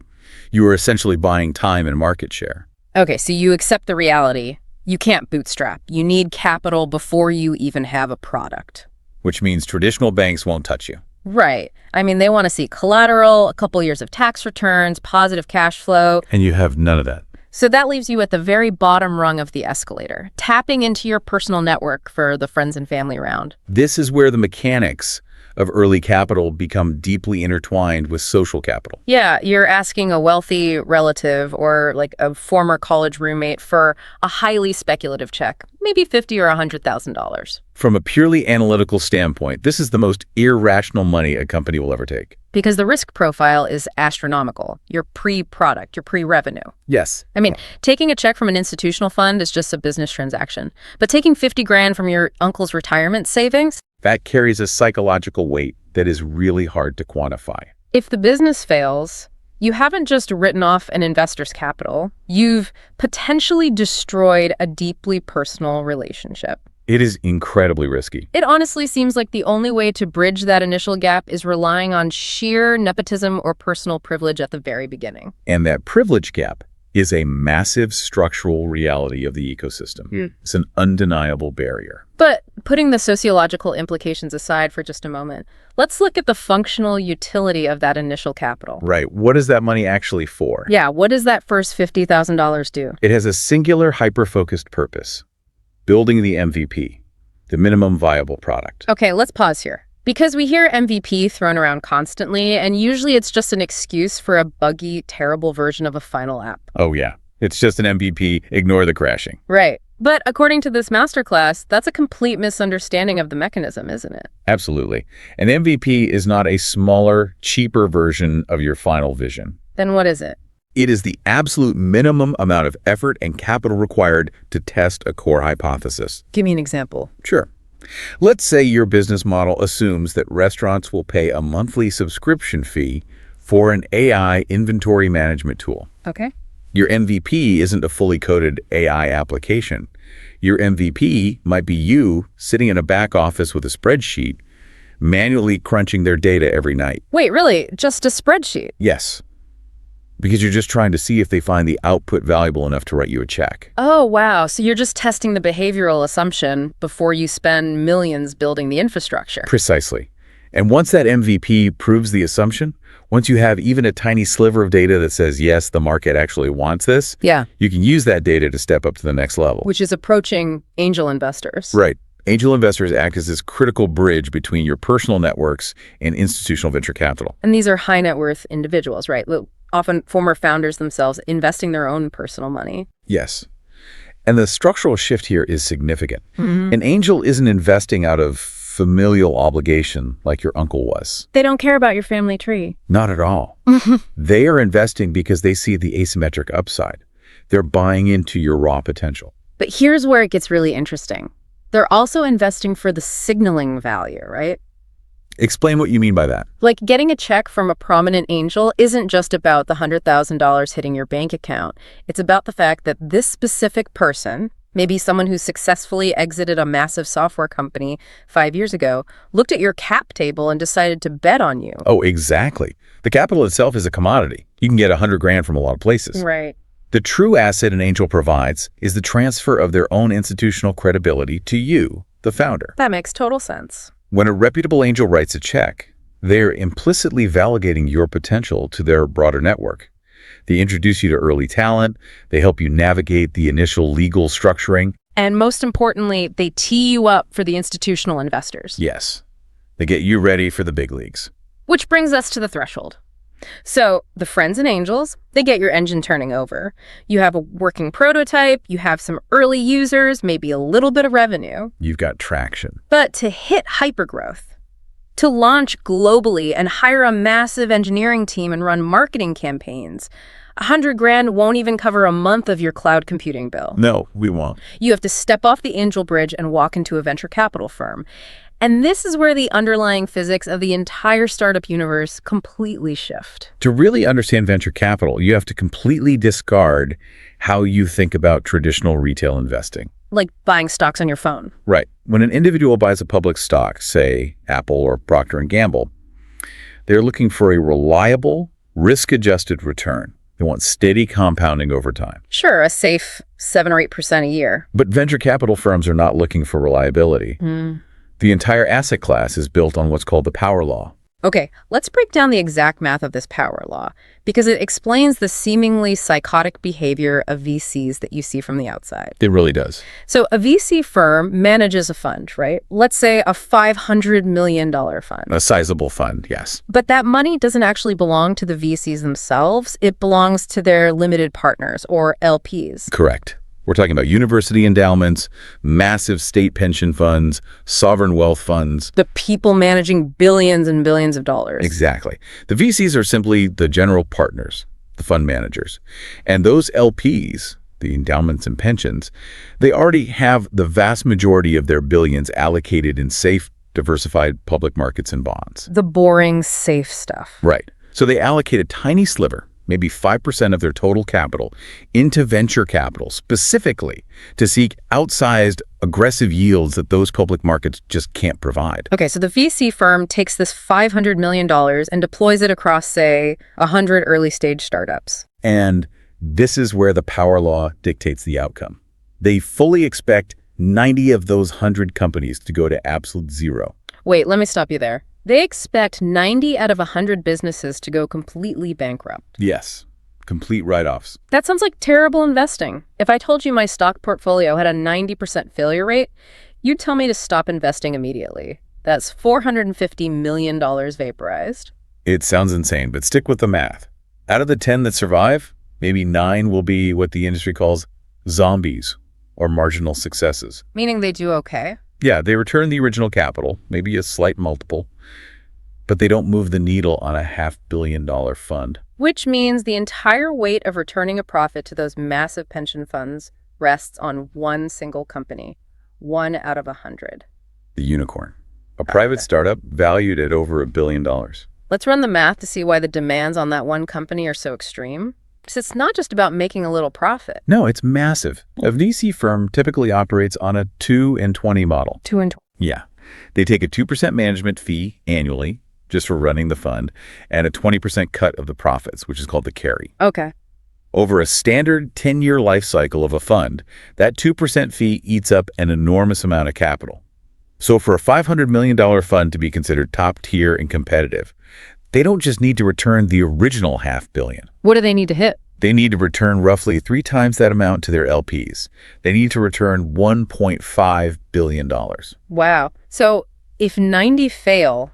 You are essentially buying time and market share. Okay, so you accept the reality. You can't bootstrap. You need capital before you even have a product. Which means traditional banks won't touch you. Right. I mean, they want to see collateral, a couple years of tax returns, positive cash flow. And you have none of that. So that leaves you at the very bottom rung of the escalator, tapping into your personal network for the friends and family round. This is where the mechanics of early capital become deeply intertwined with social capital. Yeah, you're asking a wealthy relative or like a former college roommate for a highly speculative check, maybe $50,000 or $100,000. From a purely analytical standpoint, this is the most irrational money a company will ever take. Because the risk profile is astronomical. You're pre-product, you're pre-revenue. Yes. I mean, taking a check from an institutional fund is just a business transaction. But taking 50 grand from your uncle's retirement savings? That carries a psychological weight that is really hard to quantify. If the business fails, you haven't just written off an investor's capital. You've potentially destroyed a deeply personal relationship. It is incredibly risky. It honestly seems like the only way to bridge that initial gap is relying on sheer nepotism or personal privilege at the very beginning. And that privilege gap is a massive structural reality of the ecosystem. It's an undeniable barrier. But putting the sociological implications aside for just a moment, let's look at the functional utility of that initial capital. Right. What is that money actually for? Yeah, what does that first $50,000 do? It has a singular hyper-focused purpose. Building the MVP, the minimum viable product. Okay, let's pause here. Because we hear MVP thrown around constantly, and usually it's just an excuse for a buggy, terrible version of a final app. Oh yeah, it's just an MVP, ignore the crashing. Right. But according to this masterclass, that's a complete misunderstanding of the mechanism, isn't it? Absolutely. An MVP is not a smaller, cheaper version of your final vision. Then what is it? It is the absolute minimum amount of effort and capital required to test a core hypothesis. Give me an example. Sure. Let's say your business model assumes that restaurants will pay a monthly subscription fee for an AI inventory management tool. Okay. Your MVP isn't a fully coded AI application. Your MVP might be you sitting in a back office with a spreadsheet, manually crunching their data every night. Wait, really? Just a spreadsheet? Yes. Because you're just trying to see if they find the output valuable enough to write you a check. Oh, wow. So you're just testing the behavioral assumption before you spend millions building the infrastructure. Precisely. And once that MVP proves the assumption, once you have even a tiny sliver of data that says, yes, the market actually wants this, Yeah. you can use that data to step up to the next level. Which is approaching angel investors. Right. Angel investors act as this critical bridge between your personal networks and institutional venture capital. And these are high net worth individuals, right? Often former founders themselves investing their own personal money. Yes. And the structural shift here is significant. An angel isn't investing out of familial obligation like your uncle was. They don't care about your family tree. Not at all. They are investing because they see the asymmetric upside. They're buying into your raw potential. But here's where it gets really interesting. They're also investing for the signaling value, right? Explain what you mean by that. Like getting a check from a prominent angel isn't just about the $100,000 hitting your bank account. It's about the fact that this specific person, maybe someone who successfully exited a massive software company 5 years ago, looked at your cap table and decided to bet on you. Oh, exactly. The capital itself is a commodity. You can get $100,000 from a lot of places. Right. The true asset an angel provides is the transfer of their own institutional credibility to you, the founder. That makes total sense. When a reputable angel writes a check, they're implicitly validating your potential to their broader network. They introduce you to early talent, they help you navigate the initial legal structuring. And most importantly, they tee you up for the institutional investors. Yes, they get you ready for the big leagues. Which brings us to the threshold. So the friends and angels, they get your engine turning over. You have a working prototype, you have some early users, maybe a little bit of revenue. You've got traction. But to hit hypergrowth, to launch globally and hire a massive engineering team and run marketing campaigns, $100,000 won't even cover a month of your cloud computing bill. No, we won't. You have to step off the angel bridge and walk into a venture capital firm. And this is where the underlying physics of the entire startup universe completely shift. To really understand venture capital, you have to completely discard how you think about traditional retail investing. Like buying stocks on your phone. Right. When an individual buys a public stock, say Apple or Procter & Gamble, they're looking for a reliable, risk-adjusted return. They want steady compounding over time. Sure, a safe 7 or 8% a year. But venture capital firms are not looking for reliability. The entire asset class is built on what's called the power law. Okay, let's break down the exact math of this power law, because it explains the seemingly psychotic behavior of VCs that you see from the outside. It really does. So a VC firm manages a fund, right? Let's say a $500 million fund. A sizable fund, yes. But that money doesn't actually belong to the VCs themselves. It belongs to their limited partners, or LPs. Correct. We're talking about university endowments, massive state pension funds, sovereign wealth funds. The people managing billions and billions of dollars. Exactly. The VCs are simply the general partners, the fund managers. And those LPs, the endowments and pensions, they already have the vast majority of their billions allocated in safe, diversified public markets and bonds. The boring, safe stuff. Right. So they allocate a tiny sliver, maybe 5% of their total capital, into venture capital, specifically to seek outsized, aggressive yields that those public markets just can't provide. Okay, so the VC firm takes this $500 million and deploys it across, say, 100 early-stage startups. And this is where the power law dictates the outcome. They fully expect 90 of those 100 companies to go to absolute zero. Wait, let me stop you there. They expect 90 out of 100 businesses to go completely bankrupt. Yes, complete write-offs. That sounds like terrible investing. If I told you my stock portfolio had a 90% failure rate, you'd tell me to stop investing immediately. That's $450 million vaporized. It sounds insane, but stick with the math. Out of the 10 that survive, maybe 9 will be what the industry calls zombies or marginal successes. Meaning they do okay? Yeah, they return the original capital, maybe a slight multiple, but they don't move the needle on a $500 million fund. Which means the entire weight of returning a profit to those massive pension funds rests on one single company, 1 out of 100. The unicorn, a private startup valued at over $1 billion. Let's run the math to see why the demands on that one company are so extreme. Because it's not just about making a little profit. No, it's massive. A VC firm typically operates on a 2 and 20 model. 2 and 20. Yeah. They take a 2% management fee annually just for running the fund and a 20% cut of the profits, which is called the carry. Okay. Over a standard 10-year life cycle of a fund, that 2% fee eats up an enormous amount of capital. So for a $500 million fund to be considered top tier and competitive, they don't just need to return the original $500 million. What do they need to hit? They need to return roughly 3 times that amount to their LPs. They need to return $1.5 billion. Wow. So if 90 fail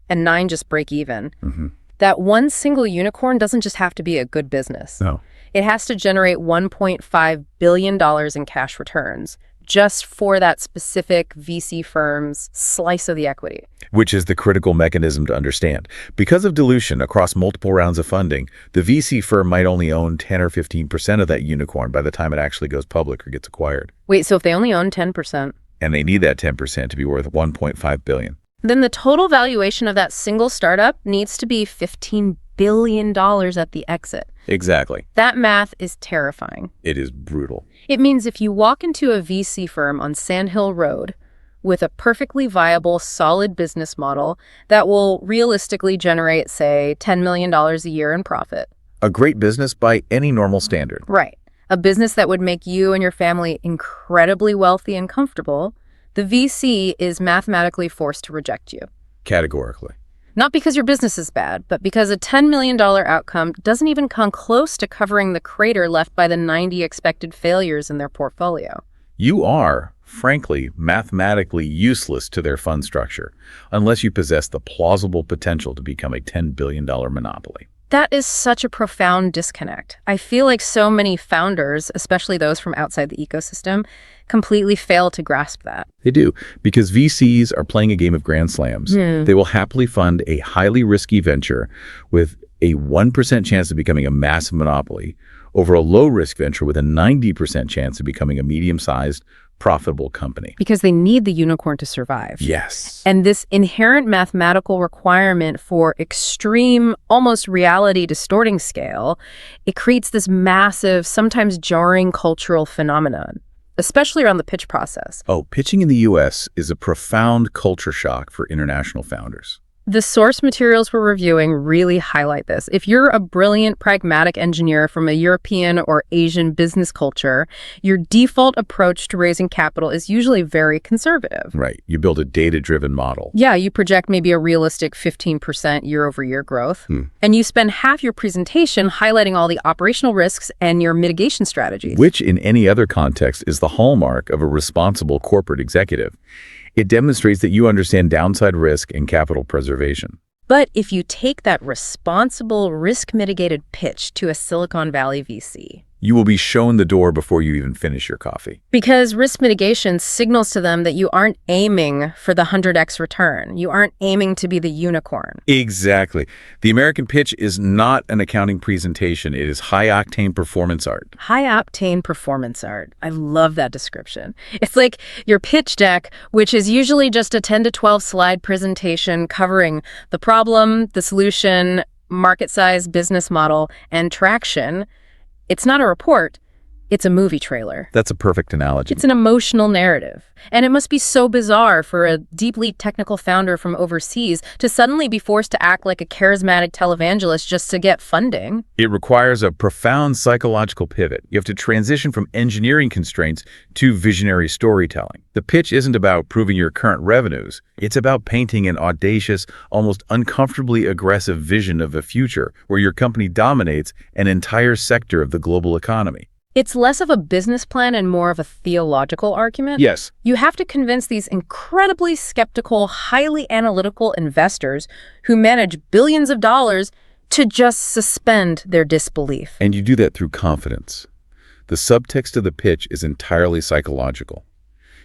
and 9 just break even, that one single unicorn doesn't just have to be a good business. No. It has to generate $1.5 billion in cash returns just for that specific VC firm's slice of the equity. Which is the critical mechanism to understand. Because of dilution across multiple rounds of funding, the VC firm might only own 10 or 15% of that unicorn by the time it actually goes public or gets acquired. Wait, so if they only own 10%? And they need that 10% to be worth $1.5 billion. Then the total valuation of that single startup needs to be $15 billion at the exit. Exactly. That math is terrifying. It is brutal. It means if you walk into a VC firm on Sand Hill Road with a perfectly viable, solid business model that will realistically generate, say, $10 million a year in profit. A great business by any normal standard. Right. A business that would make you and your family incredibly wealthy and comfortable, the VC is mathematically forced to reject you. Categorically. Not because your business is bad, but because a $10 million outcome doesn't even come close to covering the crater left by the 90 expected failures in their portfolio. You are, frankly, mathematically useless to their fund structure, unless you possess the plausible potential to become a $10 billion monopoly. That is such a profound disconnect. I feel like so many founders, especially those from outside the ecosystem, completely fail to grasp that. They do, because VCs are playing a game of grand slams. They will happily fund a highly risky venture with a 1% chance of becoming a massive monopoly over a low-risk venture with a 90% chance of becoming a medium-sized, profitable company. Because they need the unicorn to survive. Yes. And this inherent mathematical requirement for extreme, almost reality-distorting scale, it creates this massive, sometimes jarring cultural phenomenon, especially around the pitch process. Oh, pitching in the U.S. is a profound culture shock for international founders. The source materials we're reviewing really highlight this. If you're a brilliant, pragmatic engineer from a European or Asian business culture, your default approach to raising capital is usually very conservative. Right. You build a data-driven model. Yeah, you project maybe a realistic 15% year-over-year growth, and you spend half your presentation highlighting all the operational risks and your mitigation strategies. Which, in any other context, is the hallmark of a responsible corporate executive. It demonstrates that you understand downside risk and capital preservation. But if you take that responsible, risk-mitigated pitch to a Silicon Valley VC, you will be shown the door before you even finish your coffee. Because risk mitigation signals to them that you aren't aiming for the 100x return. You aren't aiming to be the unicorn. Exactly. The American pitch is not an accounting presentation. It is high-octane performance art. High-octane performance art. I love that description. It's like your pitch deck, which is usually just a 10 to 12 slide presentation covering the problem, the solution, market size, business model, and traction. It's not a report, it's a movie trailer. That's a perfect analogy. It's an emotional narrative. And it must be so bizarre for a deeply technical founder from overseas to suddenly be forced to act like a charismatic televangelist just to get funding. It requires a profound psychological pivot. You have to transition from engineering constraints to visionary storytelling. The pitch isn't about proving your current revenues. It's about painting an audacious, almost uncomfortably aggressive vision of a future where your company dominates an entire sector of the global economy. It's less of a business plan and more of a theological argument. Yes. You have to convince these incredibly skeptical, highly analytical investors who manage billions of dollars to just suspend their disbelief. And you do that through confidence. The subtext of the pitch is entirely psychological.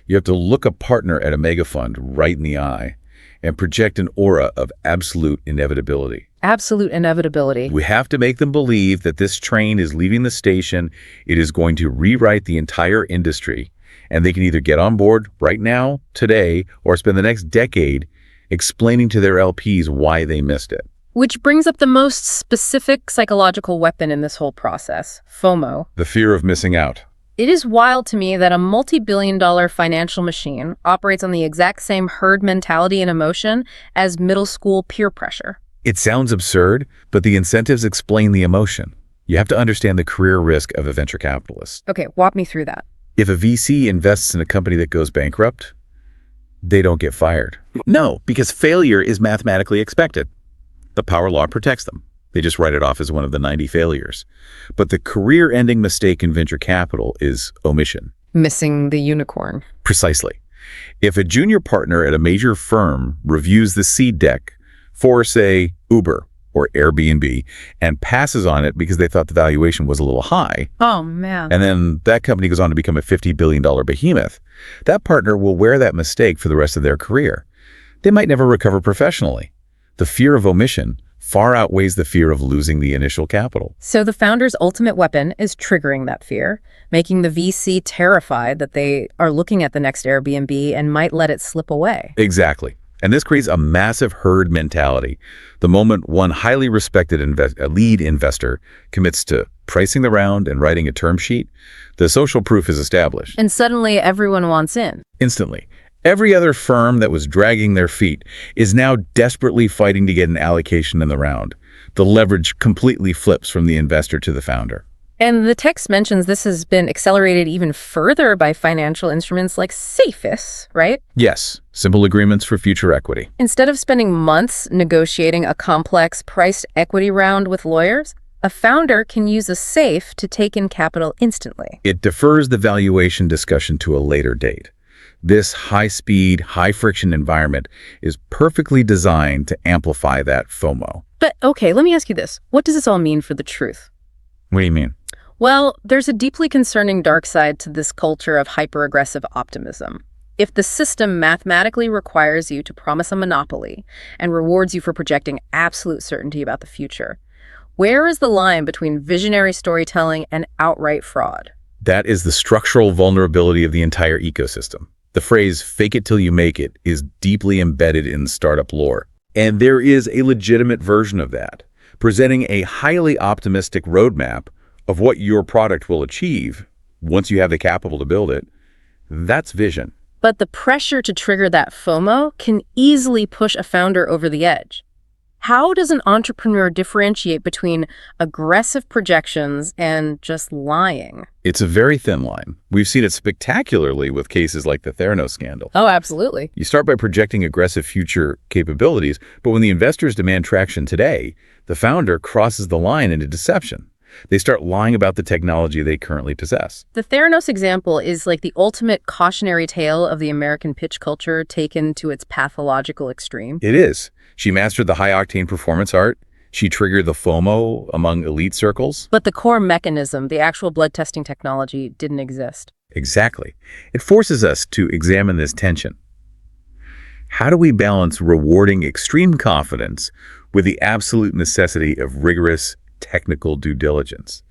You have to look a partner at a mega fund right in the eye and project an aura of absolute inevitability. Absolute inevitability. We have to make them believe that this train is leaving the station, it is going to rewrite the entire industry, and they can either get on board right now, today, or spend the next decade explaining to their LPs why they missed it. Which brings up the most specific psychological weapon in this whole process, FOMO. The fear of missing out. It is wild to me that a multi-billion-dollar financial machine operates on the exact same herd mentality and emotion as middle school peer pressure. It sounds absurd, but the incentives explain the emotion. You have to understand the career risk of a venture capitalist. Okay, walk me through that. If a VC invests in a company that goes bankrupt, They don't get fired. No, because failure is mathematically expected. The power law protects them. They just write it off as one of the 90 failures. But the career-ending mistake in venture capital is omission. Missing the unicorn. Precisely. If a junior partner at a major firm reviews the seed deck for, say, Uber or Airbnb and passes on it because they thought the valuation was a little high, Oh, man. and then that company goes on to become a $50 billion behemoth, that partner will wear that mistake for the rest of their career. They might never recover professionally. The fear of omission far outweighs the fear of losing the initial capital. So the founder's ultimate weapon is triggering that fear, making the VC terrified that they are looking at the next Airbnb and might let it slip away. Exactly. And this creates a massive herd mentality. The moment one highly respected lead investor commits to pricing the round and writing a term sheet, the social proof is established. And suddenly everyone wants in. Instantly. Every other firm that was dragging their feet is now desperately fighting to get an allocation in the round. The leverage completely flips from the investor to the founder. And the text mentions this has been accelerated even further by financial instruments like SAFEs, right? Yes, simple agreements for future equity. Instead of spending months negotiating a complex priced equity round with lawyers, a founder can use a SAFE to take in capital instantly. It defers the valuation discussion to a later date. This high-speed, high-friction environment is perfectly designed to amplify that FOMO. But okay, let me ask you this. What does this all mean for the truth? What do you mean? Well, there's a deeply concerning dark side to this culture of hyper-aggressive optimism. If the system mathematically requires you to promise a monopoly and rewards you for projecting absolute certainty about the future, where is the line between visionary storytelling and outright fraud? That is the structural vulnerability of the entire ecosystem. The phrase, fake it till you make it, is deeply embedded in startup lore. And there is a legitimate version of that, presenting a highly optimistic roadmap of what your product will achieve once you have the capital to build it. That's vision. But the pressure to trigger that FOMO can easily push a founder over the edge. How does an entrepreneur differentiate between aggressive projections and just lying? It's a very thin line. We've seen it spectacularly with cases like the Theranos scandal. Oh, absolutely. You start by projecting aggressive future capabilities, but when the investors demand traction today, the founder crosses the line into deception. They start lying about the technology they currently possess. The Theranos example is like the ultimate cautionary tale of the American pitch culture taken to its pathological extreme. It is. She mastered the high-octane performance art. She triggered the FOMO among elite circles. But the core mechanism, the actual blood testing technology, didn't exist. Exactly. It forces us to examine this tension. How do we balance rewarding extreme confidence with the absolute necessity of rigorous technical due diligence?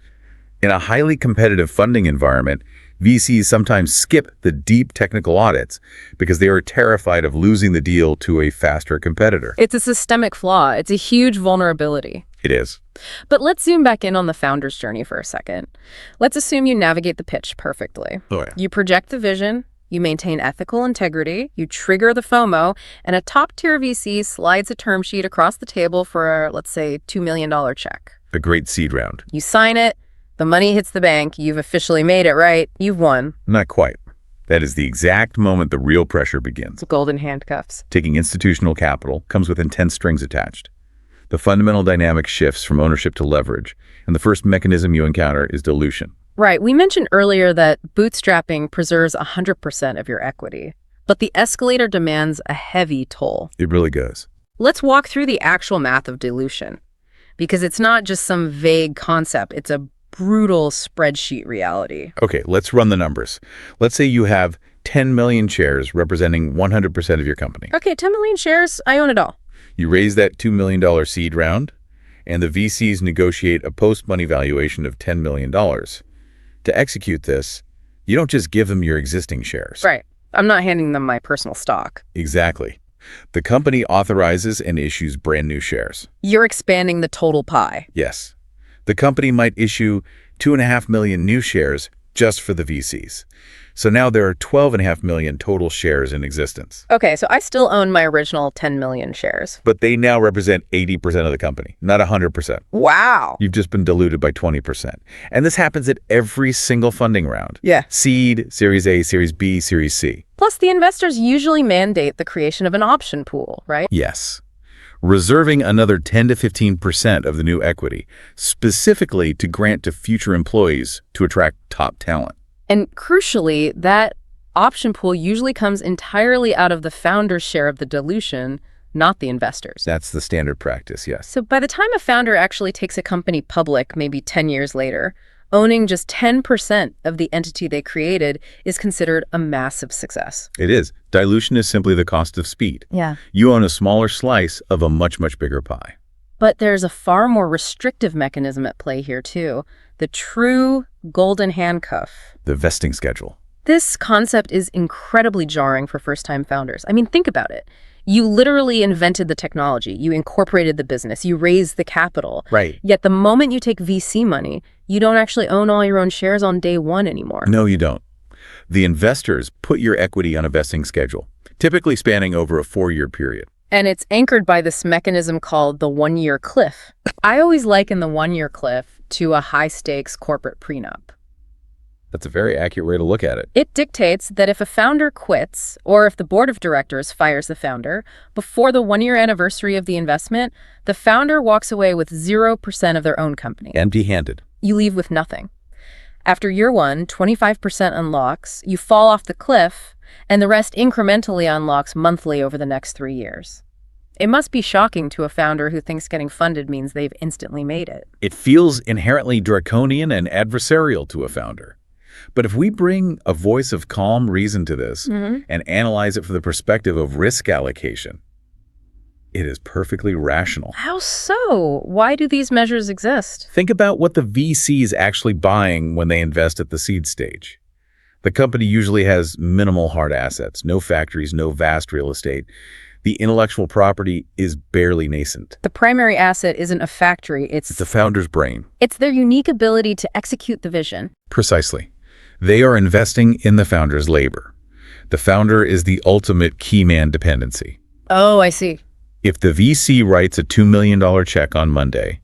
In a highly competitive funding environment, VCs sometimes skip the deep technical audits because they are terrified of losing the deal to a faster competitor. It's a systemic flaw. It's a huge vulnerability. It is. But let's zoom back in on the founder's journey for a second. Let's assume you navigate the pitch perfectly. Oh, yeah. You project the vision, you maintain ethical integrity, you trigger the FOMO, and a top-tier VC slides a term sheet across the table for, let's say, $2 million check. A great seed round. You sign it, the money hits the bank, you've officially made it, right? You've won. Not quite. That is the exact moment the real pressure begins. Golden handcuffs. Taking institutional capital comes with intense strings attached. The fundamental dynamic shifts from ownership to leverage, and the first mechanism you encounter is dilution. Right. We mentioned earlier that bootstrapping preserves 100% of your equity, but the escalator demands a heavy toll. It really goes. Let's walk through the actual math of dilution, because it's not just some vague concept. It's a brutal spreadsheet reality. Okay, let's run the numbers. Let's say you have 10 million shares representing 100% of your company. Okay, 10 million shares, I own it all. You raise that $2 million seed round, and the VCs negotiate a post-money valuation of $10 million. To execute this, you don't just give them your existing shares. Right. I'm not handing them my personal stock. Exactly. The company authorizes and issues brand new shares. You're expanding the total pie. Yes. The company might issue 2.5 million new shares just for the VCs. So now there are 12.5 million total shares in existence. Okay, so I still own my original 10 million shares. But they now represent 80% of the company, not 100%. Wow. You've just been diluted by 20%. And this happens at every single funding round. Yeah. Seed, Series A, Series B, Series C. Plus, the investors usually mandate the creation of an option pool, right? Yes. Reserving another 10 to 15% of the new equity, specifically to grant to future employees to attract top talent. And crucially, that option pool usually comes entirely out of the founder's share of the dilution, not the investors. That's the standard practice, yes. So by the time a founder actually takes a company public, maybe 10 years later, owning just 10% of the entity they created is considered a massive success. It is. Dilution is simply the cost of speed. Yeah. You own a smaller slice of a much, much bigger pie. But there's a far more restrictive mechanism at play here, too. The true golden handcuff. The vesting schedule. This concept is incredibly jarring for first-time founders. I mean, think about it. You literally invented the technology. You incorporated the business. You raised the capital. Right. Yet the moment you take VC money, you don't actually own all your own shares on day one anymore. No, you don't. The investors put your equity on a vesting schedule, typically spanning over a 4-year period. And it's anchored by this mechanism called the one-year cliff. I always liken the one-year cliff to a high-stakes corporate prenup. That's a very accurate way to look at it. It dictates that if a founder quits, or if the board of directors fires the founder, before the one-year anniversary of the investment, the founder walks away with 0% of their own company. Empty-handed. You leave with nothing. After year one, 25% unlocks, you fall off the cliff, and the rest incrementally unlocks monthly over the next 3 years. It must be shocking to a founder who thinks getting funded means they've instantly made it. It feels inherently draconian and adversarial to a founder. But if we bring a voice of calm reason to this and analyze it from the perspective of risk allocation, it is perfectly rational. How so? Why do these measures exist? Think about what the VC is actually buying when they invest at the seed stage. The company usually has minimal hard assets, no factories, no vast real estate. The intellectual property is barely nascent. The primary asset isn't a factory, It's the founder's brain. It's their unique ability to execute the vision. Precisely. They are investing in the founder's labor. The founder is the ultimate key man dependency. Oh, I see. If the VC writes a $2 million check on Monday,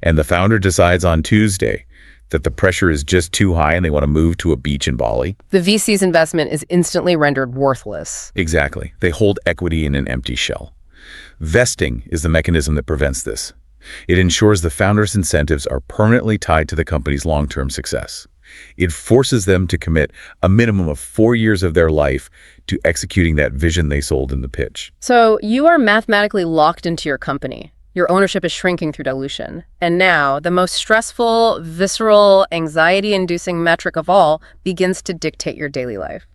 and the founder decides on Tuesday that the pressure is just too high and they want to move to a beach in Bali. The VC's investment is instantly rendered worthless. Exactly. They hold equity in an empty shell. Vesting is the mechanism that prevents this. It ensures the founder's incentives are permanently tied to the company's long-term success. It forces them to commit a minimum of 4 years of their life to executing that vision they sold in the pitch. So you are mathematically locked into your company. Your ownership is shrinking through dilution. And now, the most stressful, visceral, anxiety-inducing metric of all begins to dictate your daily life.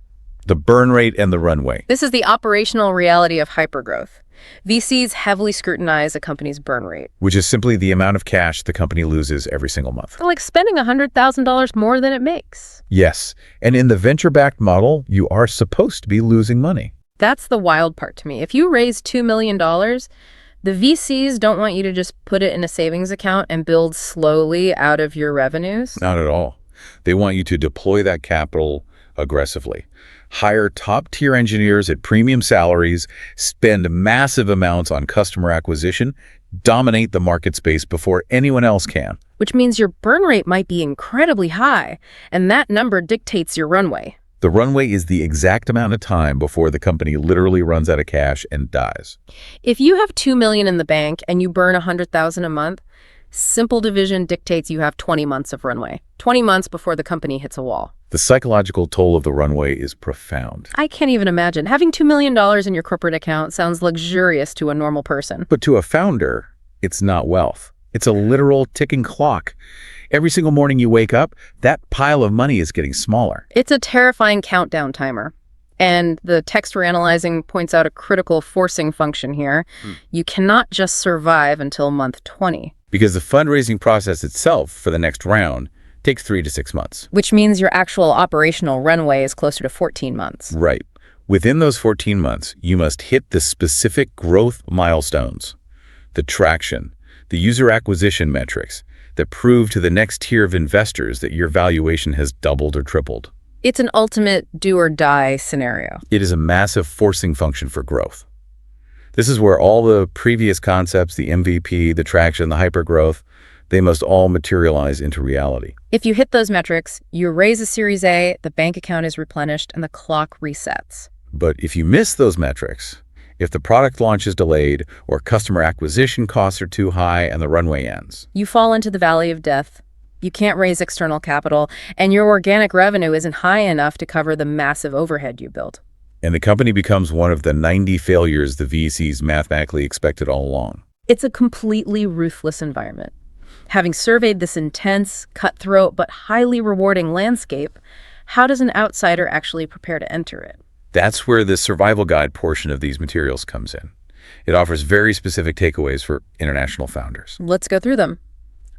The burn rate and the runway. This is the operational reality of hypergrowth. VCs heavily scrutinize a company's burn rate. Which is simply the amount of cash the company loses every single month. Like spending $100,000 more than it makes. Yes, and in the venture-backed model, you are supposed to be losing money. That's the wild part to me. If you raise $2 million, the VCs don't want you to just put it in a savings account and build slowly out of your revenues. Not at all. They want you to deploy that capital aggressively. Hire top-tier engineers at premium salaries, spend massive amounts on customer acquisition, dominate the market space before anyone else can. Which means your burn rate might be incredibly high, and that number dictates your runway. The runway is the exact amount of time before the company literally runs out of cash and dies. If you have $2 million in the bank and you burn $100,000 a month, simple division dictates you have 20 months of runway. 20 months before the company hits a wall. The psychological toll of the runway is profound. I can't even imagine. Having $2 million in your corporate account sounds luxurious to a normal person. But to a founder, it's not wealth. It's a literal ticking clock. Every single morning you wake up, that pile of money is getting smaller. It's a terrifying countdown timer. And the text we're analyzing points out a critical forcing function here. You cannot just survive until month 20. Because the fundraising process itself for the next round takes 3 to 6 months. Which means your actual operational runway is closer to 14 months. Right. Within those 14 months, you must hit the specific growth milestones, the traction, the user acquisition metrics that prove to the next tier of investors that your valuation has doubled or tripled. It's an ultimate do-or-die scenario. It is a massive forcing function for growth. This is where all the previous concepts, the MVP, the traction, the hypergrowth, they must all materialize into reality. If you hit those metrics, you raise a Series A, the bank account is replenished, and the clock resets. But if you miss those metrics, if the product launch is delayed or customer acquisition costs are too high and the runway ends, You fall into the valley of death. You can't raise external capital, and your organic revenue isn't high enough to cover the massive overhead you built. and the company becomes one of the 90 failures the VCs mathematically expected all along. It's a completely ruthless environment. Having surveyed this intense, cutthroat, but highly rewarding landscape, how does an outsider actually prepare to enter it? That's where the survival guide portion of these materials comes in. It offers very specific takeaways for international founders. Let's go through them.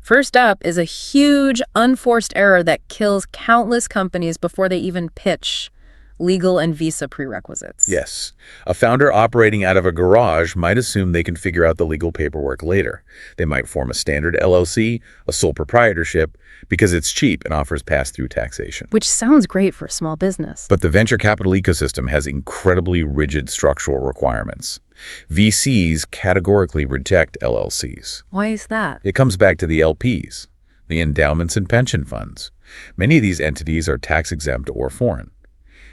First up is a huge, unforced error that kills countless companies before they even pitch: legal and visa prerequisites. Yes, a founder operating out of a garage might assume they can figure out the legal paperwork later. They might form a standard LLC, a sole proprietorship, because it's cheap and offers pass-through taxation. Which sounds great for a small business. But the venture capital ecosystem has incredibly rigid structural requirements. VCs categorically reject LLCs. Why is that? It comes back to the LPs, the endowments and pension funds. Many of these entities are tax-exempt or foreign.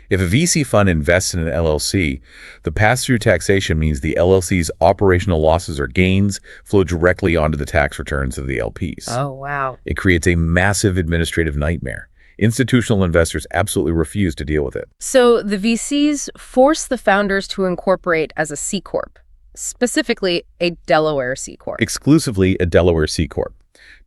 If a VC fund invests in an LLC, the pass-through taxation means the LLC's operational losses or gains flow directly onto the tax returns of the LPs. Oh, wow. It creates a massive administrative nightmare. Institutional investors absolutely refuse to deal with it. So the VCs force the founders to incorporate as a C Corp, specifically a Delaware C Corp. Exclusively a Delaware C Corp.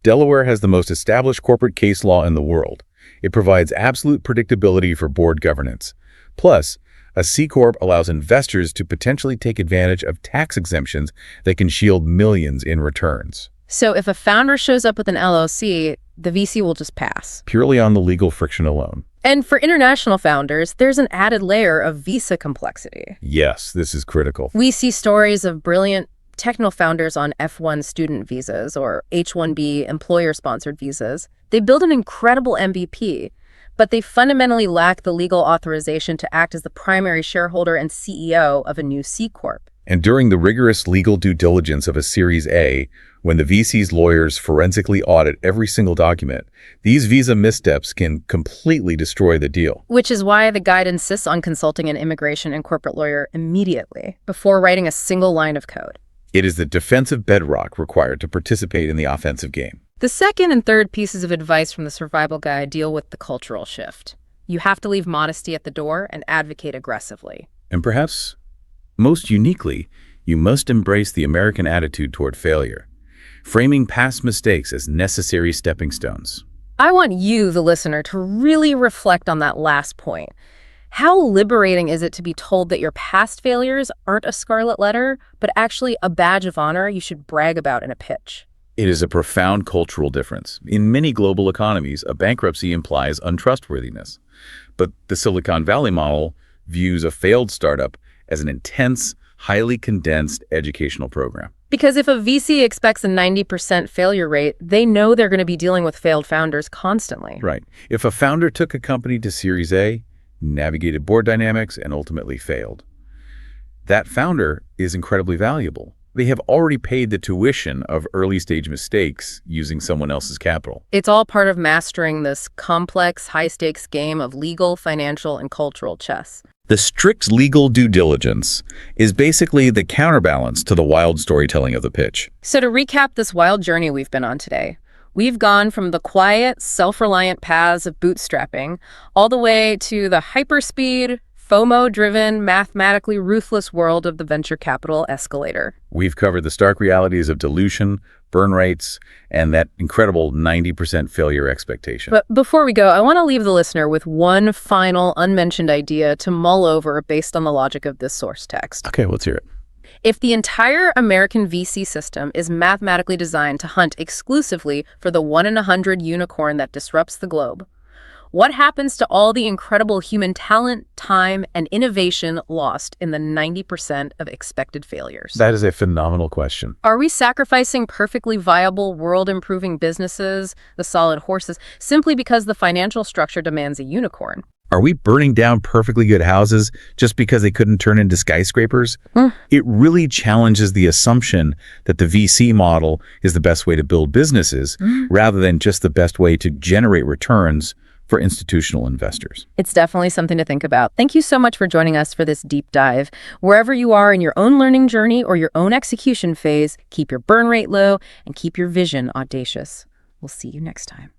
Delaware has the most established corporate case law in the world. It provides absolute predictability for board governance. Plus, a C Corp allows investors to potentially take advantage of tax exemptions that can shield millions in returns. So if a founder shows up with an LLC, the VC will just pass. Purely on the legal friction alone. And for international founders, there's an added layer of visa complexity. Yes, this is critical. We see stories of brilliant techno founders on F1 student visas or H-1B employer-sponsored visas. They build an incredible MVP, but they fundamentally lack the legal authorization to act as the primary shareholder and CEO of a new C Corp. And during the rigorous legal due diligence of a Series A, when the VC's lawyers forensically audit every single document, these visa missteps can completely destroy the deal. Which is why the guide insists on consulting an immigration and corporate lawyer immediately, before writing a single line of code. It is the defensive bedrock required to participate in the offensive game. The second and third pieces of advice from the survival guide deal with the cultural shift. You have to leave modesty at the door and advocate aggressively. And perhaps, most uniquely, you must embrace the American attitude toward failure, framing past mistakes as necessary stepping stones. I want you, the listener, to really reflect on that last point. How liberating is it to be told that your past failures aren't a scarlet letter, but actually a badge of honor you should brag about in a pitch? It is a profound cultural difference. In many global economies, a bankruptcy implies untrustworthiness. But the Silicon Valley model views a failed startup as an intense, highly condensed educational program. Because if a VC expects a 90% failure rate, they know they're going to be dealing with failed founders constantly. Right. If a founder took a company to Series A, navigated board dynamics, and ultimately failed, that founder is incredibly valuable. They have already paid the tuition of early-stage mistakes using someone else's capital. It's all part of mastering this complex, high-stakes game of legal, financial, and cultural chess. The strict legal due diligence is basically the counterbalance to the wild storytelling of the pitch. So to recap this wild journey we've been on today, we've gone from the quiet, self-reliant paths of bootstrapping all the way to the hyperspeed, FOMO-driven, mathematically ruthless world of the venture capital escalator. We've covered the stark realities of dilution, burn rates, and that incredible 90% failure expectation. But before we go, I want to leave the listener with one final unmentioned idea to mull over based on the logic of this source text. Okay, let's hear it. If the entire American VC system is mathematically designed to hunt exclusively for the 1 in 100 unicorn that disrupts the globe, what happens to all the incredible human talent, time, and innovation lost in the 90% of expected failures? That is a phenomenal question. Are we sacrificing perfectly viable, world-improving businesses, the solid horses, simply because the financial structure demands a unicorn? Are we burning down perfectly good houses just because they couldn't turn into skyscrapers? It really challenges the assumption that the VC model is the best way to build businesses rather than just the best way to generate returns for institutional investors. It's definitely something to think about. Thank you so much for joining us for this deep dive. Wherever you are in your own learning journey or your own execution phase, keep your burn rate low and keep your vision audacious. We'll see you next time.